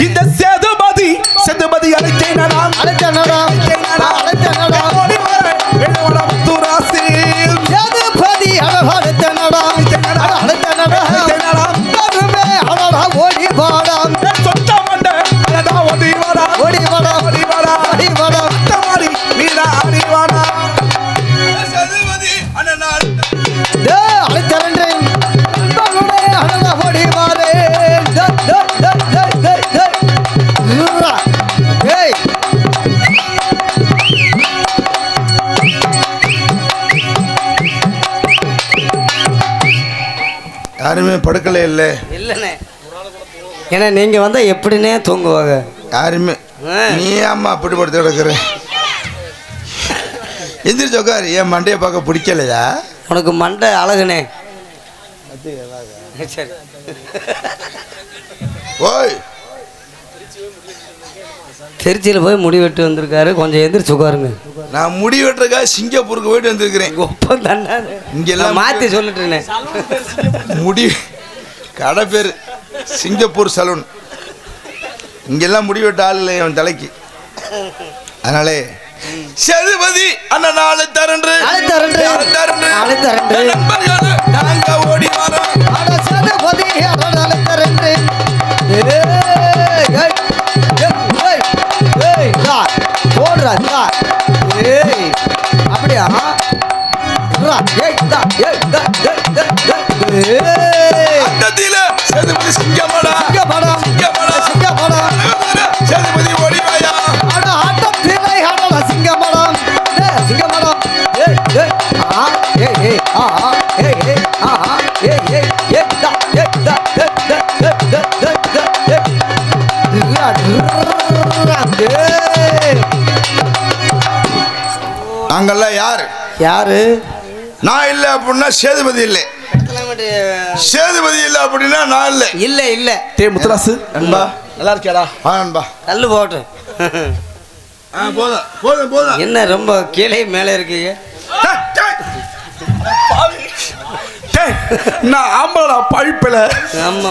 இந்த சேதுபதி சேதுபதி அழைத்தேனடா அழைத்தனடா அழைத்தனடா முத்துராசி சேதுபதி அழைத்தனடா அழைத்தனடா கருமே அடடா ஓடி வாடா சொந்த மண்ட அடடா ஓடி வாடா ஓடி வாடா ஓடி வாடா ஓடி வாடா தமாரி நீடா ஆடி வாடா சேதுபதி அண்ணா டே அழைத்தரன்றேன் அடடா ஓடி வாடே டே டே டே டே டே ஏய் யாருமே படுக்கலை இல்லை இல்லைண்ணே. ஏன்னா நீங்க வந்தா எப்படின்னே தூங்குவாங்க யாருமே. நீ ஆமா அப்படி படுத்து கிடக்குற. எந்திரிச்சு உட்காரு. என் மண்டையை பார்க்க பிடிக்கலையா? உனக்கு மண்டை அழகுனே. சரி ஓய், திருச்சியில் போய் முடி வெட்டு வந்திருக்காரு. கொஞ்சம் எந்திரிச்சு உட்காருங்க. நான் முடி வெட்டுறக்கா சிங்கப்பூருக்கு போயிட்டு வந்திருக்கிறேன். ஒப்பம் தானே இங்கெல்லாம் மாற்றி சொல்லிட்டுனே. முடி கடை பேர் சிங்கப்பூர் சலூன். இங்கெல்லாம் முடி வெட்ட ஆள் இல்லை அவன் தலைக்கு. அதனாலே சேதுபதி அண்ணன் நாளை தரன்று நாங்க ஓடி வரோம். அப்படியா? சேதுபதி சிங்கமாடா சிங்கமாடா சேதுபதி ஓடி வாயா. நாங்கெல்லாம் யாரு யாரு? நான் இல்லை அப்படின்னா சேதுபதி இல்லை, சேதுபதி இல்லை அப்படின்னா நான் இல்லை. இல்ல இல்ல. டே முத்துராசு நண்பா, நல்லா இருக்கியாடா? நண்பா கல்லு போட்டு. போதும் போதும் போதும். என்ன ரொம்ப கீழே மேலே இருக்கீங்க? நான் ஆம்பளா பழிப்பல. ஆமா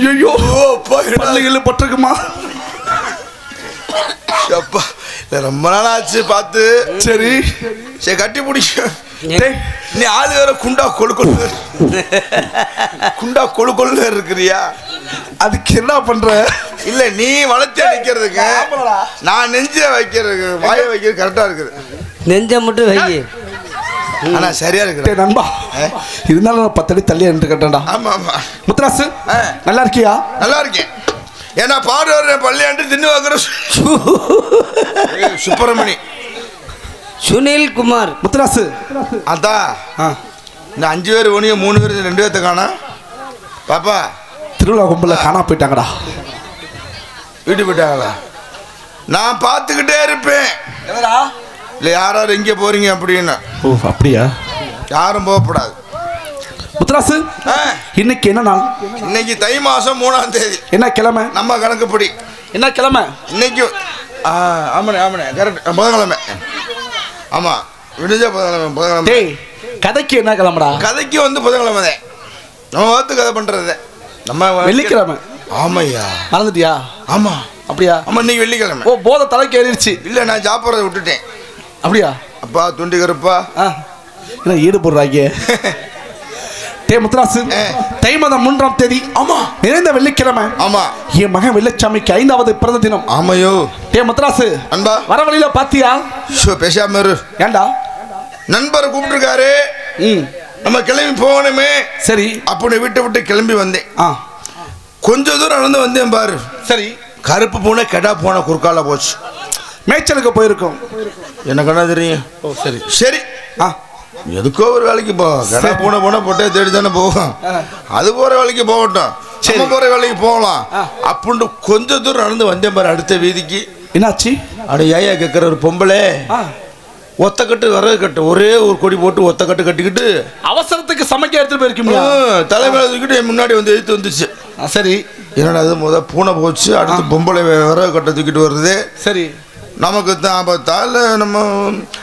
ஐயோ பள்ளிகள் பட்டிருக்குமா? அப்பா ரொம்ப நாள் ஆச்சு பார்த்து. சரி சரி கட்டி பிடிக்க. நீ ஆளு வேற குண்டா கொழு கொழு குண்டா கொழு கொழு இருக்கிறியா? அதுக்கு என்ன பண்ற? இல்ல நீ வளர்த்தி வைக்கிறதுக்கு நான் நெஞ்ச வைக்கிறதுக்கு வாய வைக்கிறது கரெக்டா இருக்குது. நெஞ்ச மட்டும் வை. ஆனா சரியா இருக்கு நண்பா. இருந்தாலும் நான் 10 அடி தள்ளி நின்று கட்டேன்டா. ஆமா ஆமா. முத்துராசு நல்லா இருக்கியா? நல்லா இருக்கேன். ஏன்னா பாடுற பள்ளியாண்டு தின்னு வாங்குற சுப்பிரமணி சுனில் குமார். முத்துராசு அதான் இந்த 5 பேர் ஒனிய 3 பேர் 2 பேர்த்த காணா. பாப்பா திருவிழா கும்பல காணா போயிட்டாங்கடா. வீட்டுக்கு போயிட்டாங்களா? நான் பார்த்துக்கிட்டே இருப்பேன். இல்லை யாராரும் எங்கே போறீங்க அப்படின்னு. ஓ அப்படியா? யாரும் போகக்கூடாது. முத்துராசு இன்னைக்கு என்ன நாள்? இன்னைக்கு தை மாசம் 3ஆம் தேதி. என்ன கிழமை? நம்ம கணக்குப்படி என்ன கிழமை இன்னைக்கு? ஆமாண்ணே ஆமாண்ணே கரெக்ட். புதன்கிழமை. ஆமாம் விடிஞ்ச புதன்கிழமை. டேய் கதைக்கு என்ன கிழமைடா? கதைக்கு வந்து புதன்கிழமை தான். நம்ம பார்த்து கதை பண்ணுறது நம்ம வெள்ளிக்கிழமை. ஆமையா மறந்துட்டியா? ஆமாம் அப்படியா? ஆமாம் இன்னைக்கு வெள்ளிக்கிழமை. ஓ போதை தலைக்கு ஏறிடுச்சு. இல்லை நான் சாப்பிட்றத விட்டுட்டேன். அப்படியா? அப்பா துண்டி கருப்பா என்ன ஈடுபடுறாங்க? டே முத்துராசு தை மாதம் 3ஆம் தேதி ஆமா நிறைந்த வெள்ளிக்கிழமை. ஆமா என் மகன் வெள்ளச்சாமிக்கு 5வது பிறந்த தினம். ஆமையோ. டே முத்துராசு அன்பா வர வழியில பாத்தியா? பேசாம இரு. ஏண்டா? நண்பரை கூப்பிட்டுருக்காரு. நம்ம கிளம்பி போகணுமே. சரி அப்படி விட்டு கிளம்பி வந்தேன். கொஞ்ச தூரம் நடந்து வந்தேன் பாரு. சரி கருப்பு பூனை கெடா பூனை குறுக்கால போச்சு. மேய்ச்சலுக்கு போயிருக்கோம். எனக்கு என்ன தெரியும்? ஓ சரி சரி எதுக்கோ ஒரு வேலைக்கு போ கடை போன பொட்டையை தேடி தானே போகும் அது போற வேலைக்கு போகட்டும் நம்ம போற வேலைக்கு போகலாம் அப்படின்னு கொஞ்ச தூரம் நடந்து வந்தேன் பாரு அடுத்த வீதிக்கு. என்னாச்சு? அட ஏயா கேட்குற ஒரு பொம்பளை ஒத்தக்கட்டு விறகு கட்டு ஒரே ஒரு கொடி போட்டு ஒத்தக்கட்டு கட்டிக்கிட்டு அவசரத்துக்கு சமைக்க எடுத்துட்டு போயிருக்கீங்க. தலைமையில தூக்கிட்டு என் முன்னாடி வந்து எழுத்து வந்துச்சு. சரி, என்னடா அது பூனை போச்சு, அடுத்து பொம்பளை விறகு கட்டை தூக்கிட்டு வருது. சரி, நமக்கு தான் ஆபத்தா இல்லை நம்ம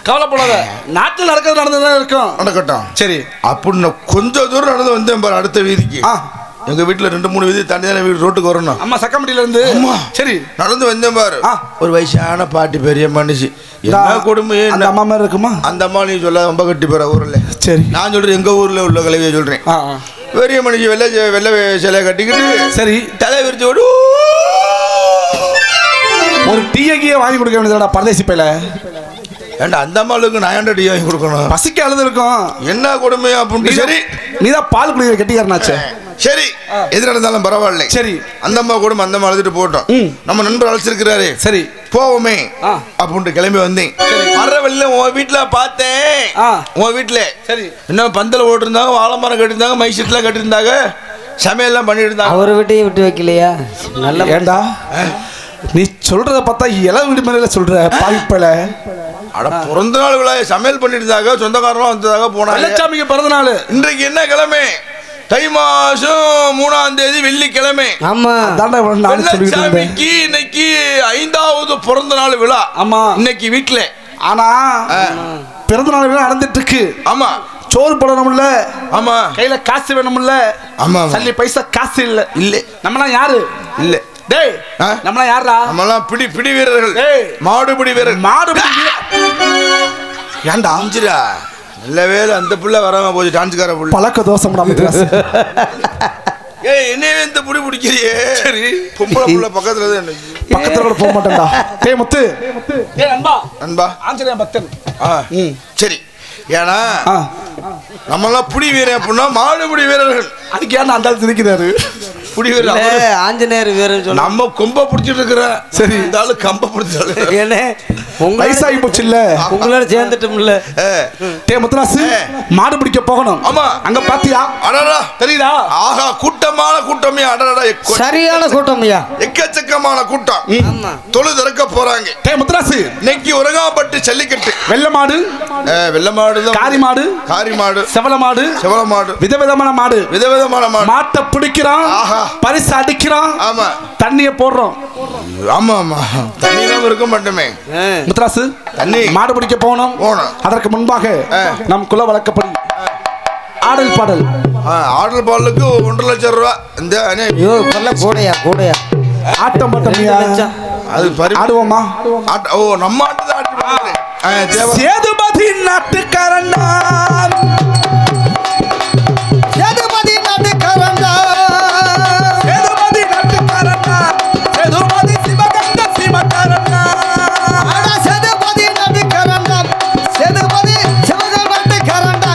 கவலைப்படாத, நாட்டில் நடக்கிறது நடந்துதான் இருக்கும். நடக்கட்டும். சரி அப்படின்னு கொஞ்சம் தூரம் நடந்து வந்தேன் பாரு அடுத்த வீதிக்கு. எங்க வீட்டுல 2-3 வீதி தாண்டி தானே வீடு ரோட்டுக்கு வரணும். அம்மா சக்கம்பட்டியில இருந்து. சரி, நடந்து வந்தேன் பாரு. ஒரு வயசான பாட்டி பெரிய மனுஷி. என்ன கொடுமை அந்த அம்மா மாதிரி இருக்குமா? அந்த அம்மா நீ சொல்ல ரொம்ப கட்டி போற ஊர்ல. சரி, நான் சொல்றேன் எங்க ஊர்ல உள்ள கலவையை சொல்றேன். பெரிய மனுஷி வெள்ளை சிலையை கட்டிக்கிட்டு சரி தலை விரிச்சு விடு ஒரு டீயை வாங்கி கொடுக்க வேண்டியதா பரதேசி பையில. ஏண்டா அந்த அம்மாளுக்கு நான் ஏன்டா டீ வாங்கி கொடுக்கணும்? பசிக்க அழுது இருக்கும். என்ன கொடுமையா அப்படின்னு. சரி, நீதான் பால் குடிக்கிற கெட்டிக்காரனாச்சே. சரி, எது நடந்தாலும் பரவாயில்ல. சரி, அந்த அம்மா கூட அந்த அம்மா அழுதுட்டு போட்டோம். நம்ம நண்பர் அழைச்சிருக்கிறாரு. சரி போவோமே அப்படின்ட்டு கிளம்பி வந்தேன். வர்ற வழியில உன் வீட்டுல பார்த்தேன். உன் வீட்டுல சரி என்ன பந்தல் ஓட்டிருந்தாங்க, வாழை மரம் கட்டிருந்தாங்க, மைசெட்லாம் கட்டிருந்தாங்க, சமையல்லாம் பண்ணிட்டு இருந்தாங்க. அவர் வீட்டையும் விட்டு வைக்கலையா? நல்ல ஏண்டா நீ சொல்றத பார்த்தா இளவு விடுமுறையில சொல்ற பாய்ப்பல. அட பிறந்த நாள் விழா சமையல் பண்ணிட்டு இருந்தாங்க, சொந்தக்காரலாம் வந்ததாக போனாங்க. வெள்ளச்சாமிக்கு பிறந்த நாள். இன்றைக்கு என்ன கிழமை? தை மாசம் 3ஆம் தேதி வெள்ளிக்கிழமை. ஆமா, வெள்ளச்சாமிக்கு இன்னைக்கு 5வது பிறந்த நாள் விழா. ஆமா, இன்னைக்கு வீட்டுல. ஆனா பிறந்த நாள் விழா நடந்துட்டு இருக்கு. ஆமா, சோறு போடணும்ல. ஆமா, கையில காசு வேணும்ல. ஆமா, சல்லி பைசா காசு இல்ல. இல்ல, நம்மலாம் யாரு? இல்ல டேய், நம்மலாம் யாரா? நம்மலாம் பிடி வீரர்கள். மாடு பிடி வீரர்கள். மாடு பிடி ஏண்டா அஞ்சுடா. நல்ல வேலை அந்த புள்ள வராம போச்சு. டான்ஸ்கார புள்ள பழக்க தோசம். ஏய், என்னையே இந்த புடி பிடிக்கிறியே. சரி, பொம்பளை புள்ள பக்கத்துல கூட போக மாட்டேன்டா. டேய் முத்து, டேய் அன்பா, அன்பா ஆஞ்சநேய பக்தன். சரி, ஏன்னா நம்மளாம் புடி வீரன் அப்படின்னா மாடு புடி வீரர்கள். அதுக்கு ஏன்னா அந்த ஆள் திணிக்கிறாரு. புடி வீரர் ஆஞ்சநேயர் வீரர் சொல்ல நம்ம கொம்ப பிடிச்சிட்டு இருக்கிறேன். சரி, இந்த ஆளு கம்ப பிடிச்சாரு. என்ன வயசாகி போச்சு இல்ல, உங்களோட சேர்ந்துட்டோம்ல. டே முத்துராசு, மாடு பிடிக்க போகணும். ஆமா, அங்க பாத்தியா? அடடா, தெரியுதா? ஆஹா, கூட்டமான கூட்டமே. அடடா, சரியான கூட்டம்யா, எக்கச்சக்கமான கூட்டம். தொழு திறக்க போறாங்க. டே முத்துராசு, இன்னைக்கு உரகாப்பட்டு ஜல்லிக்கட்டு. வெள்ள மாடு, வெள்ள மாடு, காரி மாடு, காரி மாடு, செவல மாடு, செவல மாடு, விதவிதமான மாடு, விதவிதமான மாடு. மாட்டை பிடிக்கிறான், பரிசு அடிக்கிறான். ஆமா, தண்ணிய போடுறோம். ஆமா ஆமா, தண்ணி தான் இருக்க மாட்டோமே. முத்துராசு, தண்ணி மாடு பிடிக்க போகணும். அதற்கு முன்பாக நம் குல வழக்கப்படி ஆடல் பாடல். ஆடல் பாடலுக்கு 1.5 லட்சம் ரூபா. இந்த கூடையா ஆட்டம் பாட்டமியா அது ஆடுவோமா? ஓ, நம்ம ஆட்டு தான் ஆட்டு. சேதுபதி நாட்டுக்காரன்னா, சேதுபதி நாட்டுக்காரன்னா, சேதுபதி நாட்டுக்காரன்னா, சேதுபதி சிவகங்க சிவகாரன்னா, சேதுபதி நாட்டுக்காரன்னா, சேதுபதி சிவகங்க நாட்டுக்காரன்னா.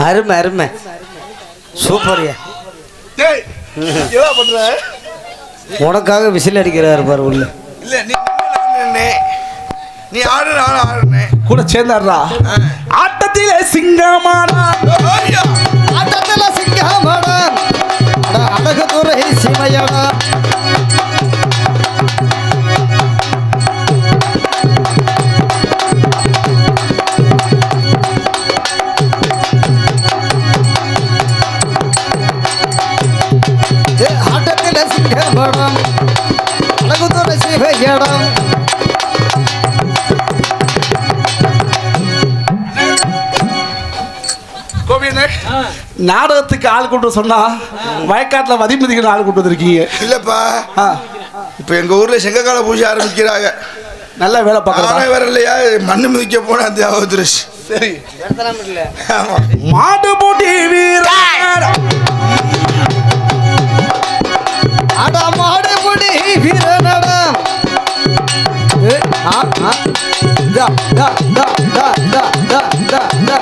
அருமை அருமை, சூப்பர்யா. உனக்காக விசில் அடிக்கிறாரு பாரு உள்ள. இல்ல, நீ ஆடு, நான் ஆடுனேன். கூட சேர்ந்தாடுறா. ஆட்டத்திலே சிங்கமானா, ஆட்டத்தில சிங்கமானா, அழகு துறை சிமையடா. ஆட்டத்தில சிங்கமானம், அழகு துறை சிமையடம். நாடகத்துக்கு ஆள் கொண்டு சொன்னா வயக்காட்டுல வதிமதிக்கு ஆள் கொண்டு வந்திருக்கீங்க. இல்லப்பா, இப்ப எங்க ஊர்ல செங்கக்கால பூஜை ஆரம்பிக்கிறாங்க. நல்ல வேலை பார்க்கறாங்க. வேற இல்லையா, மண்ணு மிதிக்க போன அந்த அவதுரஸ். சரி, மாடு போட்டி வீரர், அட மாடு போட்டி வீரனடா. Da da da da da da da da.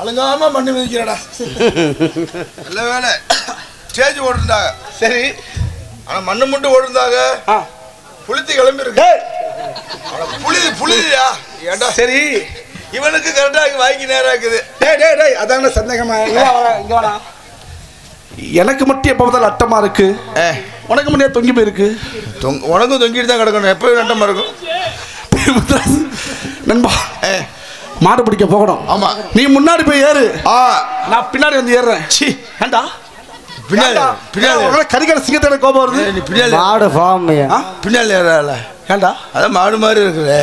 அழுங்காம மண்ணு மிதிக்கிறடா. நல்ல வேலை ஸ்டேஜ் ஓடுறாங்க. சரி. ஆனா மண்ணு முண்டு ஓடுறாங்க. புளித்து கிளம்பி இருக்கு. புளியா ஏண்டா? சரி. இவனுக்கு கரெக்டா வாய்க்கு நேரம் இருக்குது. டேய் அதான சந்தேகமா. இங்க வாடா. எனக்கு மட்டும் எப்ப பார்த்தாலும் அட்டமா இருக்கு. உனக்கு மட்டும் தொங்கி போயிருக்கு. உனக்கும் தொங்கிட்டு தான் கிடக்கணும். எப்பவும் நட்டமா இருக்கும். நண்பா மாடு பிடிக்க போகணும். ஆமா, நீ முன்னாடி போய் ஏறு. நான் பின்னாடி வந்து ஏறுறேன். ஏண்டா பின்னாடி கரிகால சிங்கத்தோட கோபம் வருது. நீ பின்னாடி மாடு ஃபார்ம் பின்னாடி ஏறல. ஏண்டா அதான் மாடு மாதிரி இருக்குது.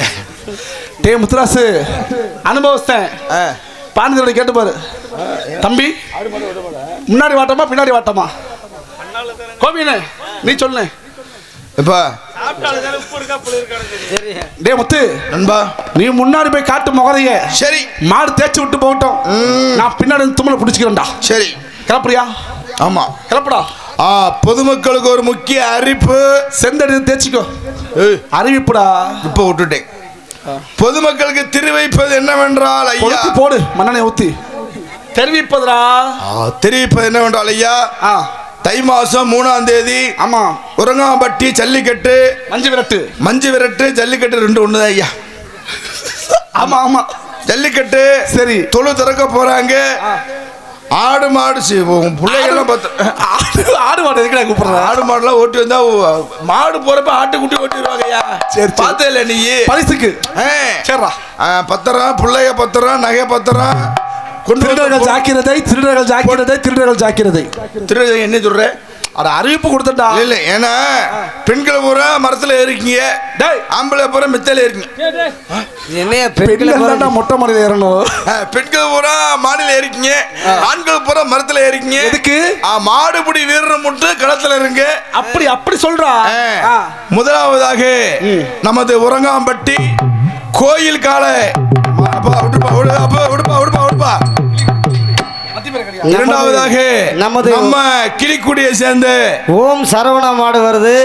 டே முத்துராசு அனுபவஸ்தேன். பாண்டியோட கேட்டு பாரு தம்பி. முன்னாடி வாட்டமா பின்னாடி வாட்டமா? கோபினே நீ சொல்லு. இப்ப டே முத்து நண்பா, நீ முன்னாடி போய் காட்டு முகரைய. சரி. மாடு தேய்ச்சி விட்டு போகட்டும். நான் பின்னாடி தும்மல பிடிச்சிக்கிறேன்டா. சரி. கிளப்புறியா? ஆமா கிளப்புடா. பொதுமக்களுக்கு ஒரு முக்கிய அறிவிப்பு. செந்தடி தேய்ச்சிக்கோ. அறிவிப்புடா. இப்ப விட்டுட்டேன். பொதுமக்களுக்கு தெரிவிப்பது என்னவென்றால் ஐயா, போடு மண்ணெண்ணெய் ஊத்தி தெரிவிப்பதுடா. தெரிவிப்பது என்னவென்றால் ஐயா, தை மாசம் 3ஆம் தேதி ஆமா உரங்காம்பட்டி ஜல்லிக்கட்டு, மஞ்சு விரட்டு ஜல்லிக்கட்டு ரெண்டு ஒண்ணுதான் ஐயா. ஆமா ஆமா ஜல்லிக்கட்டு. சரி. தொழு திறக்க போறாங்க. ஆடு மாடு பிள்ளைகள்லாம் ஆடு மாடு எதுக்கு கூப்பிடுற? ஆடு மாடுலாம் ஓட்டி வந்தா மாடு போறப்ப ஆட்டுக்குட்டி ஓட்டிடுவாங்க ஐயா. சரி பார்த்தே இல்ல நீ பரிசுக்கு. சரிடா. பத்திரம், பிள்ளைய பத்திரம், நகை பத்திரம். திருடர்கள் ஜாக்கிரதை, திருடர்கள் ஜாக்கிரதை, திருடர்கள் ஜாக்கிரதை. திருடர்கள் என்ன சொல்ற? அட அறிவிப்பு கொடுத்தா இல்ல. ஏன்னா பெண்கள் பூரா மரத்துல ஏறிக்கீங்க, ஆம்பளை பூரா மித்தல இருக்கீங்க. மொட்டை மாடியில் ஏறணும். பெண்கள் பூரா மாடியில் ஏறிக்கீங்க, ஆண்கள் பூரா மரத்துல ஏறிக்கீங்க. எதுக்கு? மாடுபிடி வீரர் மட்டும் களத்துல இருங்க. அப்படி சொல்றா. முதலாவதாக நமது உரங்காம்பட்டி கோயில் கால இரண்டாவதாக நம்ம கிளிக்குடியை சேர்ந்த ஓம் சரவணா மாடு வருது.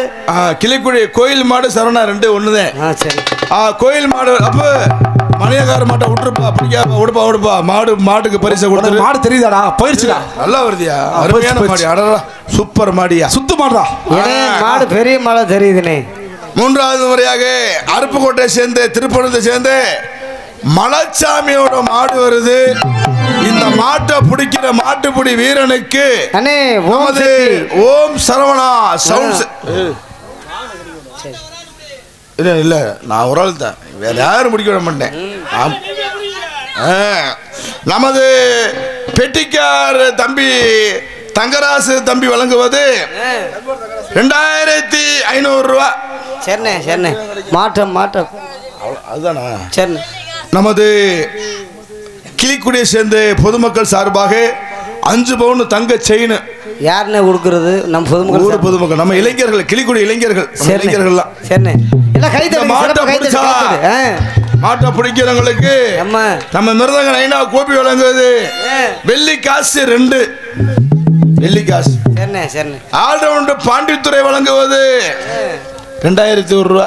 கிளிக்குடி கோயில் மாடு சரவணா ரெண்டு ஒண்ணுதான். கோயில் மாடு. அப்ப மணியக்கார மாட்டை விட்டுருப்பா, பிடிக்காம விடுப்பா. மாட்டுக்கு பரிசு கொடுத்து. மாடு தெரியுதாடா? போயிருச்சுடா. நல்லா வருதியா? அருமையான மாடி. அடடா சூப்பர் மாடியா. சுத்து மாடுடா. மாடு பெரிய மாடு தெரியுதுனே. மூன்றாவது முறையாக அருப்புக்கோட்டை சேர்ந்து திருப்பணத்தை சேர்ந்து மலைச்சாமியோட மாடு வருது. இந்த மாட்டை பிடிக்கிற மாட்டுப்பிடி வீரனுக்கு ஓம் சரவணா சவுண்ட். இல்ல நான் ஒரு ஆள் தான், வேற யாரும் முடிக்க விட மாட்டேன். நமது பெட்டிக்கார் தம்பி தங்கராசு தம்பி வழங்குவது 2500 ரூபா. சரிண்ணே மாற்றம். அதுதானா? சரி. நமது கிளிக்குடியை சேர்ந்த பொதுமக்கள் சார்பாக 5 பவுன் தங்க செயின். யாருன்னு கொடுக்கறது? நம்ம பொதுமக்கள், நம்ம இளைஞர்கள், கிளிக்குடி இளைஞர்கள். மாட்டை பிடிக்கிறவங்களுக்கு நம்ம மிருதங்க நைனா கோபி வழங்குவது வெள்ளி காசு 2 வெள்ளி காசு. ஆல்ரவுண்டு பாண்டித்துறை வழங்குவது 2100 ரூபா.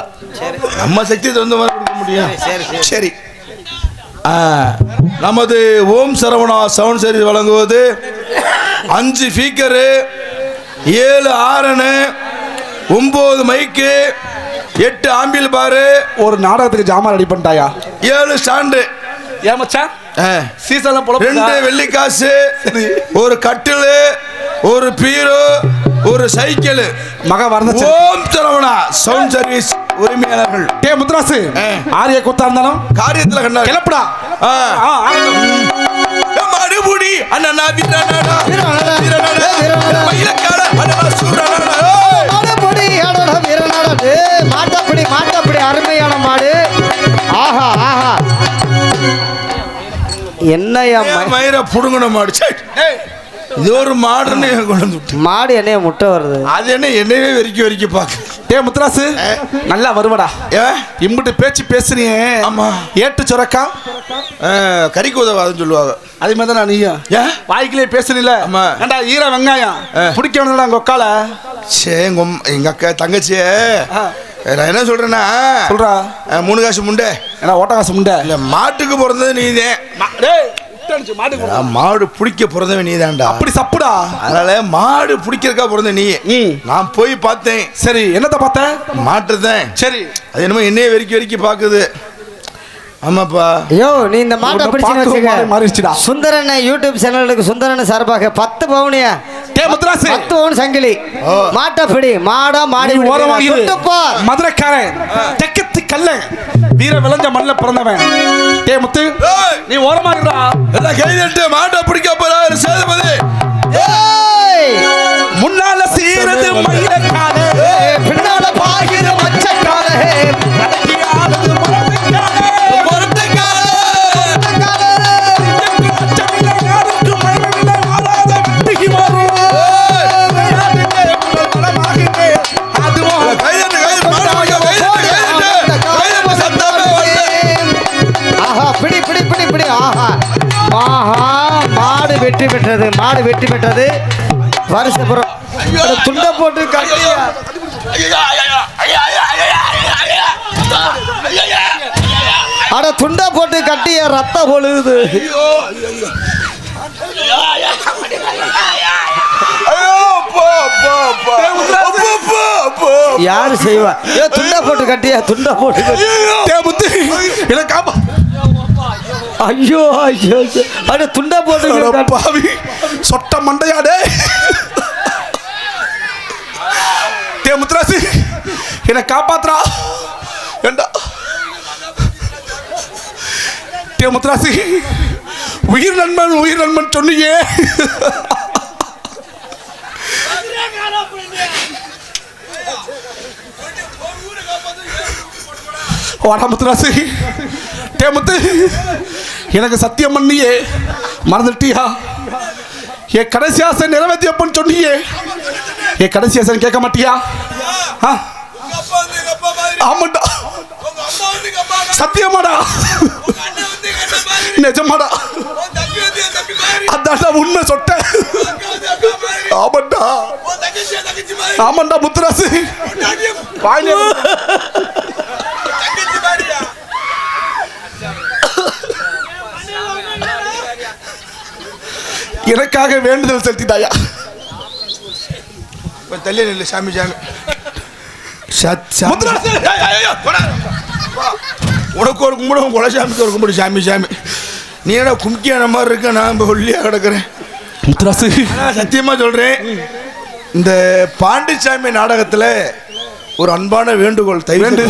நம்ம சக்தி தகுந்த மாதிரி கொடுக்க முடியும். சரி. நமது ஓம் சரவணா சவுண்ட் சர்வீஸ் வழங்குவது 5 ஸ்பீக்கரு, 7 ஆரனு, 9 மைக்கு, 8 ஆம்பிள் பாரு. ஒரு நாடகத்துக்கு ஜாமான் ரெடி பண்ணிட்டாயா? 7 ஸ்டாண்டு. ஏமாச்சான் சீசன்ல 2 வெள்ளி காசு, ஒரு கட்டிலு, ஒரு பீரோ, ஒரு சைக்கிள். மக வரத ஓம் சரவணா சவுண்ட் சர்வீஸ் உரிமையாளர்கள். டே முத்துராசு, ஆரிய கூத்தா இருந்தாலும் காரியத்துல கண்டா கிளப்புடா. மாடுபுடி அண்ணா வீரனாடா வீரனாடா மயிலக்கார அண்ணா சூரனாடா மாடுபுடி அண்ணா வீரனாடா. மாட்டப்படி அருமையான மாடு. ஆஹா ஆஹா. என்னையா மயிர புடுங்கன மாடு. இது ஒரு மாடுன்னு கொண்டு மாடு என்னைய முட்டை வருது. அது என்னையவே வெறிக்கி பாக்க. டே முத்துராசு, நல்லா வருவடா. இம்புட்டு பேச்சு பேசுறீங்க. ஆமா. ஏட்டு சொரக்கா கறிக்கு உதவாதுன்னு சொல்லுவாங்க. அதே மாதிரி தான் நீயும் வாய்க்கிலே பேசுறீல. ஏண்டா ஈர வெங்காயம் பிடிக்க வேணும்டா கொக்கால. எங்க அக்கா தங்கச்சிய நான் என்ன சொல்றேன்னா சொல்றா 3 காசு முண்டை. ஏன்னா ஓட்ட காசு முண்டை இல்ல, மாட்டுக்கு பிறந்தது நீதே. மாடு பிடிக்க பிறந்தவன் நீதான்டா. அப்படி சப்புடா. அதனால மாடு பிடிக்கிறதுக்கா பிறந்த நீ. நான் போய் பார்த்தேன். சரி, என்னத்த பார்த்த? மாட்டுதான். சரி, அது என்னமோ என்னைய வெறிக்கி பாக்குது. ஆமாப்பா. ஐயோ, நீ இந்த மாட்டை பிடிச்சுன்னு வச்சுக்க. மாறிடுச்சுடா. சுந்தரன் யூடியூப் சேனலுக்கு சுந்தரன் சார்பாக 10 பவுனியா 10 பவுன் சங்கிலி. மாட்டை பிடி. மாடா மாடி மதுரைக்காரன் தெக்கத்து கல்ல வீர விளைஞ்ச மண்ணில் பிறந்தவன். டே முத்து, நீ ஓரமா இருக்கா. எல்லாம் கைதட்டு. மாட்டை பிடிக்க போறாரு சேதுபதி. முன்னால சீரது மயிலக்காலே, பின்னால பாகிற மச்சக்காலே, நடக்கியானது மரத்துக்காலே, மாடு வெற்றி பெற்றது. மாடு வெற்றி பெற்றது. வருஷப்புறம் துண்ட போட்டு கட்டியா. அட துண்ட போட்டு கட்டிய ரத்தம் ஒழுகுது. யாரு செய்வா? துண்ட போட்டு கட்டியா. துண்ட போட்டு எனக்கு ஐயோ ஐயோ, அட துண்டா போட்டு பாவி சொட்ட மண்டையாடே. டே முத்துராசி, என்னை காப்பாத்துறா. ஏண்டா டே முத்துராசி, உயிர் நண்பன் சொன்னியே. வாடா முத்துராசி. டே முத்து, எனக்கு சத்தியம் பண்ணியே மறந்துட்டியா? என் கடைசி ஆசை நிறைவேற்றியப்பன்னு சொன்னியே. என் கடைசி ஆசை கேட்க மாட்டியா? ஆமாண்டா, சத்தியமாடா, நிஜமாடா, அதான்டா உண்மை சொட்ட. ஆமாண்டா, ஆமாண்டா முத்துராசு. எனக்காக வேண்டுதல் செலுத்திட்டாயா? தள்ளி நில்லு சாமி. சாமி உனக்கு ஒரு கும்பிடும், குலசாமிக்கு ஒரு கும்பிடு. சாமி சாமி, நீ என்ன கும்கியான மாதிரி இருக்க, நான் ஒல்லியா கிடக்குறேன். சத்தியமா சொல்றேன், இந்த பாண்டிச்சாமி நாடகத்துல ஒரு அன்பான வேண்டுகோள். தயவு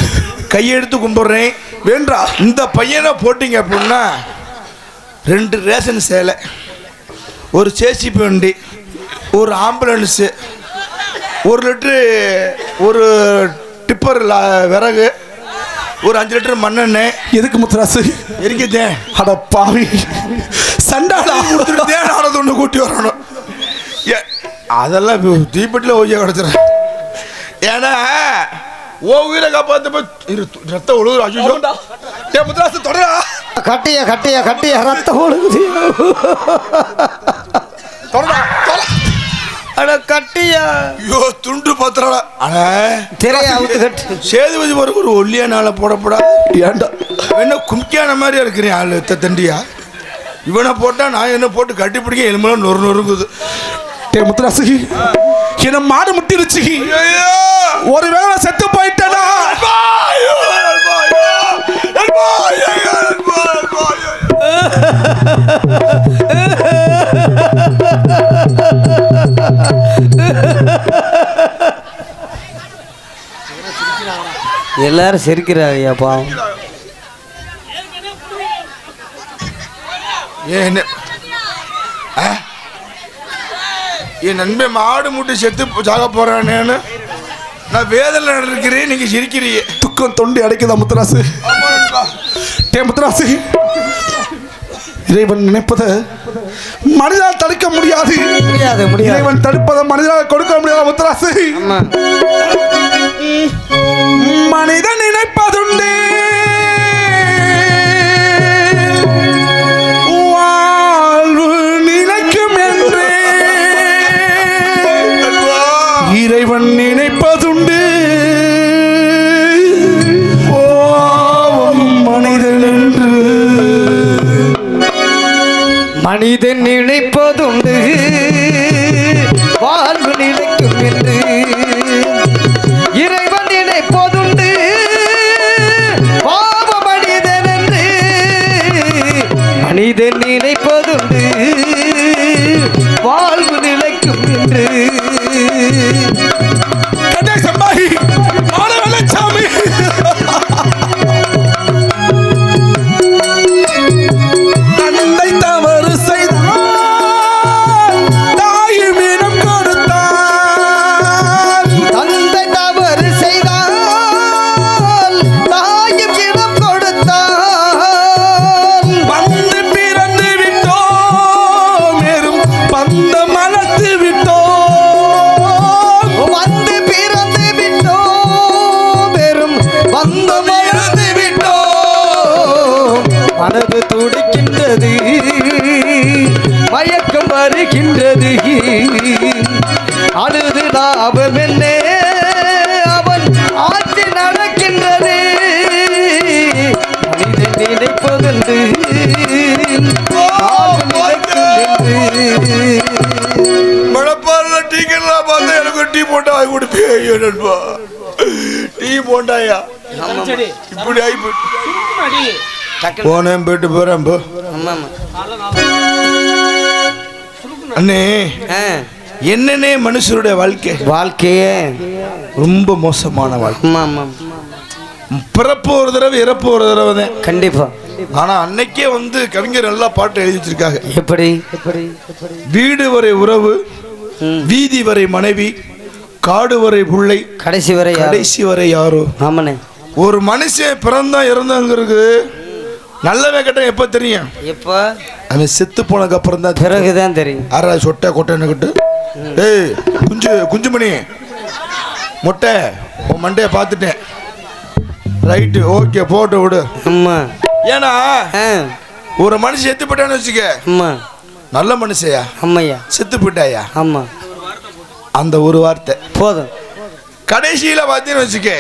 கையெடுத்து கும்பிடுறேன். வேண்டா, இந்த பையனை போட்டீங்க அப்படின்னா 2 ரேஷன் சேலை, ஒரு சேசிபி வண்டி, ஒரு ஆம்புலன்ஸு, 1 லிட்டரு, ஒரு டிப்பர் விறகு, ஒரு 5 லிட்டர் மண்ணெண்ணெய். எதுக்கு முத்துராசு? இருக்கேன். அட பாவி சண்டாடா, கொடுத்துட்டு ஆனது ஒன்று கூட்டி வரணும். அதெல்லாம் தீப்பெட்டில் ஓய்ய கிடச்சிடறேன். ஏன்னா ஓ உயிரை காப்பாற்ற ரத்தம் ஒழுகுது. அஜிஜோ முத்துராசு தொடரா. கட்டிய கட்டிய கட்டிய ரத்தம் ஒழுகுது. அட கட்டியா. ஐயோ துண்டு பத்திரடா. அட திரையாவது கட்டு. சேதுபதி ஒரு ஒல்லியா நாளை போடப்படா. ஏன்டா என்ன கும்கியான மாதிரியா இருக்கிறேன். ஆளு தண்டியா. இவனை போட்டா நான் என்ன போட்டு கட்டி பிடிக்க எலும்பெல்லாம் நொறுங்குது. டே முத்துராசு, என்ன மாடு முட்டிருச்சு. ஒருவேளை செத்து போயிட்டா எல்லாரும் சிரிக்கிறாங்க. பாவம். என் நண்பன் மாடு முட்டி செத்து சாக போறானேன்னு நான் வேதனை இருக்கிறேன். நீங்க சிரிக்கிறீங்க. துக்கம் தொண்டி அடைக்குதா முத்துராசு? டே முத்துராசு, இறைவன் நினைப்பதை மனிதனால் தடுக்க முடியாது. இறைவன் தடுப்பதை மனிதனால் கொடுக்க முடியாது முத்துராசு. மனிதன் நினைப்பதுண்டு, வாழ்வு நினைக்கும் என்று இறைவன் நினைப்பதுண்டு. மனிதன் என்று மனிதன் நினைப்பதுண்டு வாழ்வு நிலைக்கும் என்று இறைவன் நினைப்பதுண்டு பாவ மனிதன் என்று மனிதன் நினைப்பதுண்டு வாழ்வு நிலைக்கும் என்று சம்பாகி சாமி தந்தை தவறு செய்தார் தாயும் இனம் கொடுத்தார் தந்தை தவறு செய்தால் தாயும் இனம் கொடுத்தால் வந்து பிறந்து விட்டோம் வெறும் பந்தம் மலர்த்து விட்டோம் வந்து பிறந்து விட்டோம் வெறும் பந்தம் இழந்து விட்டோம் மனது துடிக்கின்றது மயக்கம் வருகின்றது அழுது லாபம் என்ன அவன் ஆட்சி நடக்கின்றது மனிதன் நினைப்பதுண்டு மழப்பாறுல டீக்கெல்லாம் பார்த்து எனக்கு டீ போண்டா வாங்கி கொடுப்பேன் ஐயோ நண்பா டீ போண்டாயா இப்படி ஆகி போனேன் போயிட்டு போறேன் போ அண்ணே என்னன்னே மனுஷருடைய வாழ்க்கையே ரொம்ப மோசமான வாழ்க்கை பிறப்பு ஒரு தடவை இறப்பு ஒரு தடவை தான் கண்டிப்பா ஆனா அன்னைக்கே வந்து கவிஞர் நல்லா பாட்டு எழுதி வச்சிருக்காங்க எப்படி வீடு வரை உறவு வீதி வரை மனைவி காடு வரை பிள்ளை கடைசி வரை யாரோ ஆமாண்ணே ஒரு மனுஷன் பிறந்தா இறந்தாங்கிறது நல்லவன் கட்ட எப்ப தெரியும் எப்ப அவன் செத்து போனதுக்கு அப்புறம் தான் பிறகுதான் தெரியும் ஆறா சொட்டை கொட்டைன்னு கிட்டு ஏய் குஞ்சுமணி மொட்டை உன் மண்டைய பார்த்துட்டேன் ரைட்டு ஓகே போட்டு விடு அம்மா ஏன்னா ஒரு மனுஷன் செத்து போயிட்டான்னு வச்சுக்க அம்மா நல்ல மனுஷயா அம்மையா செத்து போயிட்டாயா ஆமா அந்த ஒரு வார்த்தை போதும் கடைசியில பாத்தீங்கன்னு வச்சுக்க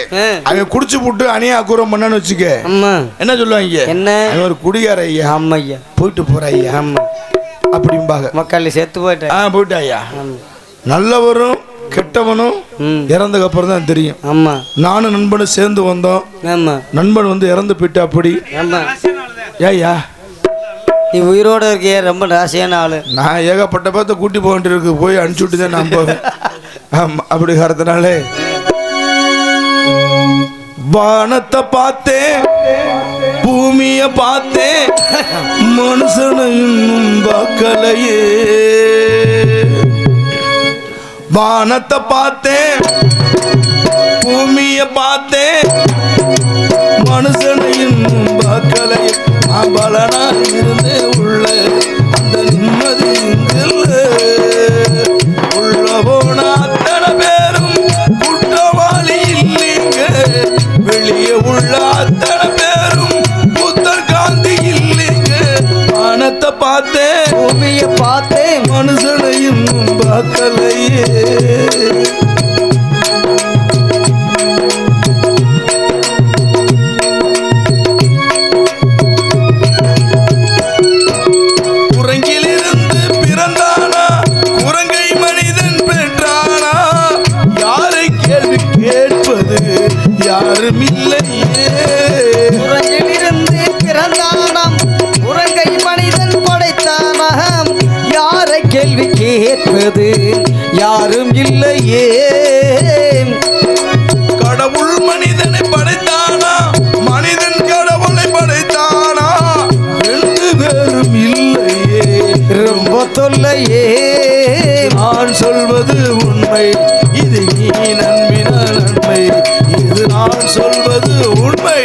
அவன் குடிச்சு போட்டு அணியா அக்குறம் பண்ணான்னு வச்சுக்க அம்மா என்ன சொல்லுவாங்க என்ன அவன் ஒரு குடிகார ஐயா ஆமையா போயிட்டு போற ஐயா ஆமா அப்படிம்பாங்க மக்கள் செத்து போயிட்டேன் போயிட்டா ஐயா நல்லவரும் கெட்டவனும் இறந்ததுக்கு அப்புறம் தான் தெரியும் ஆமா நானும் நண்பனும் சேர்ந்து வந்தோம் ஆமா நண்பன் வந்து இறந்து போயிட்டா அப்படி ஆமா ஏய்யா நீ உயிரோட இருக்கிய ரொம்ப ராசியான ஆளு நான் ஏகப்பட்ட பார்த்து கூட்டி போக வேண்டியிருக்கு போய் அனுப்பிச்சு விட்டு தான் நான் போவேன் ஆமா அப்படி காரத்தினாலே வானத்தை பார்த்தேன் பூமிய பார்த்தேன் மனுஷனை இன்னும் பார்க்கலையே வானத்தை பார்த்தேன் பூமிய பார்த்தேன் மனுஷனை இன்னும் பார்க்கலையே நான் பலனா இருந்தே உள்ள அந்த நிம்மதி உள்ள போன அத்தனை பேரும் குற்றவாளி இல்லைங்க வெளியே உள்ள அத்தனை பேரும் புத்தர் காந்தி இல்லைங்க வானத்தை பார்த்தேன் பூமியை பார்த்தேன் மனுஷனையும் பார்க்கலையே யாரும் இல்லையே உறங்கிலிருந்து பிறந்தானாம் உறங்கை மனிதன் படைத்தானாம் யாரை கேள்வி கேட்பது யாரும் இல்லையே கடவுள் மனிதனை படைத்தானா மனிதன் கடவுளை படைத்தானா ரெண்டு பேரும் இல்லையே ரொம்ப தொல்லையே நான் சொல்வது உண்மை இது நீ நம்பின நன்மை இது நான் சொல்வது உண்மை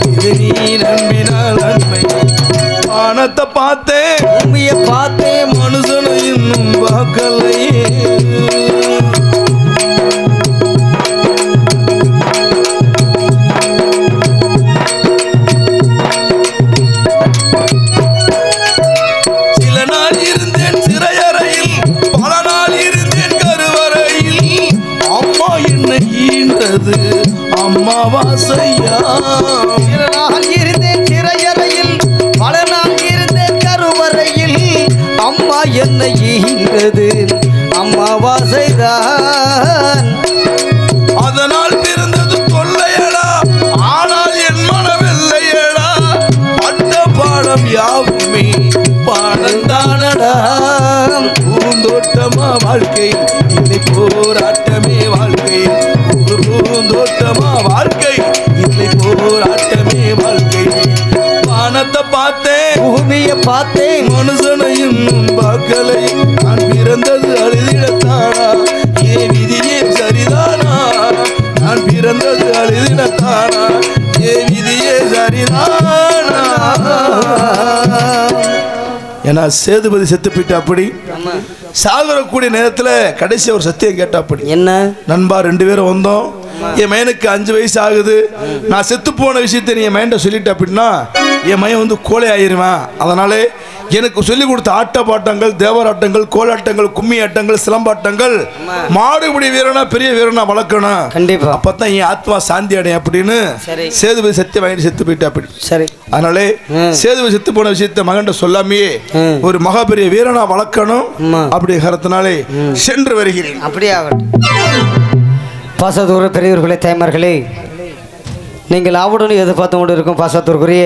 இது நீ நம்பினால் நன்மை வானத்தை பார்த்தேன் பூமியை பார்த்தேன் மனுஷனை இன்னும் பார்க்கலையே சில நாள் இருந்தேன் சிறையறையில் பல நாள் இருந்தேன் கருவறையில் அம்மா என்னை ஈன்றது அம்மாவாசையா சில நாள் இருந்தேன் சிறையறையில் பல நாள் இருந்தேன் கருவறையில் என்னை ஈன்றது அம்மாவாசைதான். அதனால் பிறந்தது தொல்லையடா, ஆனால் என் மனவெல்லையடா. பட்ட பாடம் யாவுமே பாடந்தானடா. பூந்தோட்டமா வாழ்க்கை இல்லை போராட்டமே வாழ்க்கை. பூந்தோட்டமா வாழ்க்கை இல்லை போராட்டமே வாழ்க்கை. வானத்தை பார்த்தேன், பூமியை பார்த்தேன், மனுஷனையும் பார்க்கலை. நான் பிறந்தது அழுதிடத்தானா, ஏ விதியே சரிதானா. நான் பிறந்தது அழுதிடத்தானா, ஏ விதியே சரிதானா. ஏன்னா சேதுபதி செத்து போயிட்டு அப்படி சாகரக்கூடிய நேரத்துல கடைசி ஒரு சத்தியம் கேட்டா அப்படி, என்ன நண்பா 2 பேரும் வந்தோம், என் மையனுக்கு 5 வயசு ஆகுது, நான் செத்து போன விஷயத்தை நீ என் மையன்ட்ட சொல்லிட்டு அப்படின்னா என் மையன் வந்து கோழை ஆயிருவேன். அதனால எனக்கு சொல்லிக் கொடுத்த ஆட்டப்பாட்டங்கள், தேவராட்டங்கள், கோலாட்டங்கள், கும்மி ஆட்டங்கள், சிலம்பாட்டங்கள், மாடுபிடி வீரனா பெரிய வீரனா வளர்க்கணும். கண்டிப்பா. அப்பதான் என் ஆத்மா சாந்தி அடையும் அப்படின்னு சேதுபதி சத்தியம் வாங்கி செத்து போயிட்டா அப்படி. சரி. அதனாலே சேதுபதி செத்து போன விஷயத்தை மகன்கிட்ட சொல்லாமையே ஒரு மகா பெரிய வீரனா வளர்க்கணும் அப்படி கருத்தினாலே சென்று வருகிறேன். அப்படியே ஆகட்டும். பாசத்தூர் பெரியவர்களே, தாய்மார்களே, நீங்கள் ஆவடுன்னு எதிர்பார்த்து கொண்டு இருக்கும் பாசத்தூருக்குரிய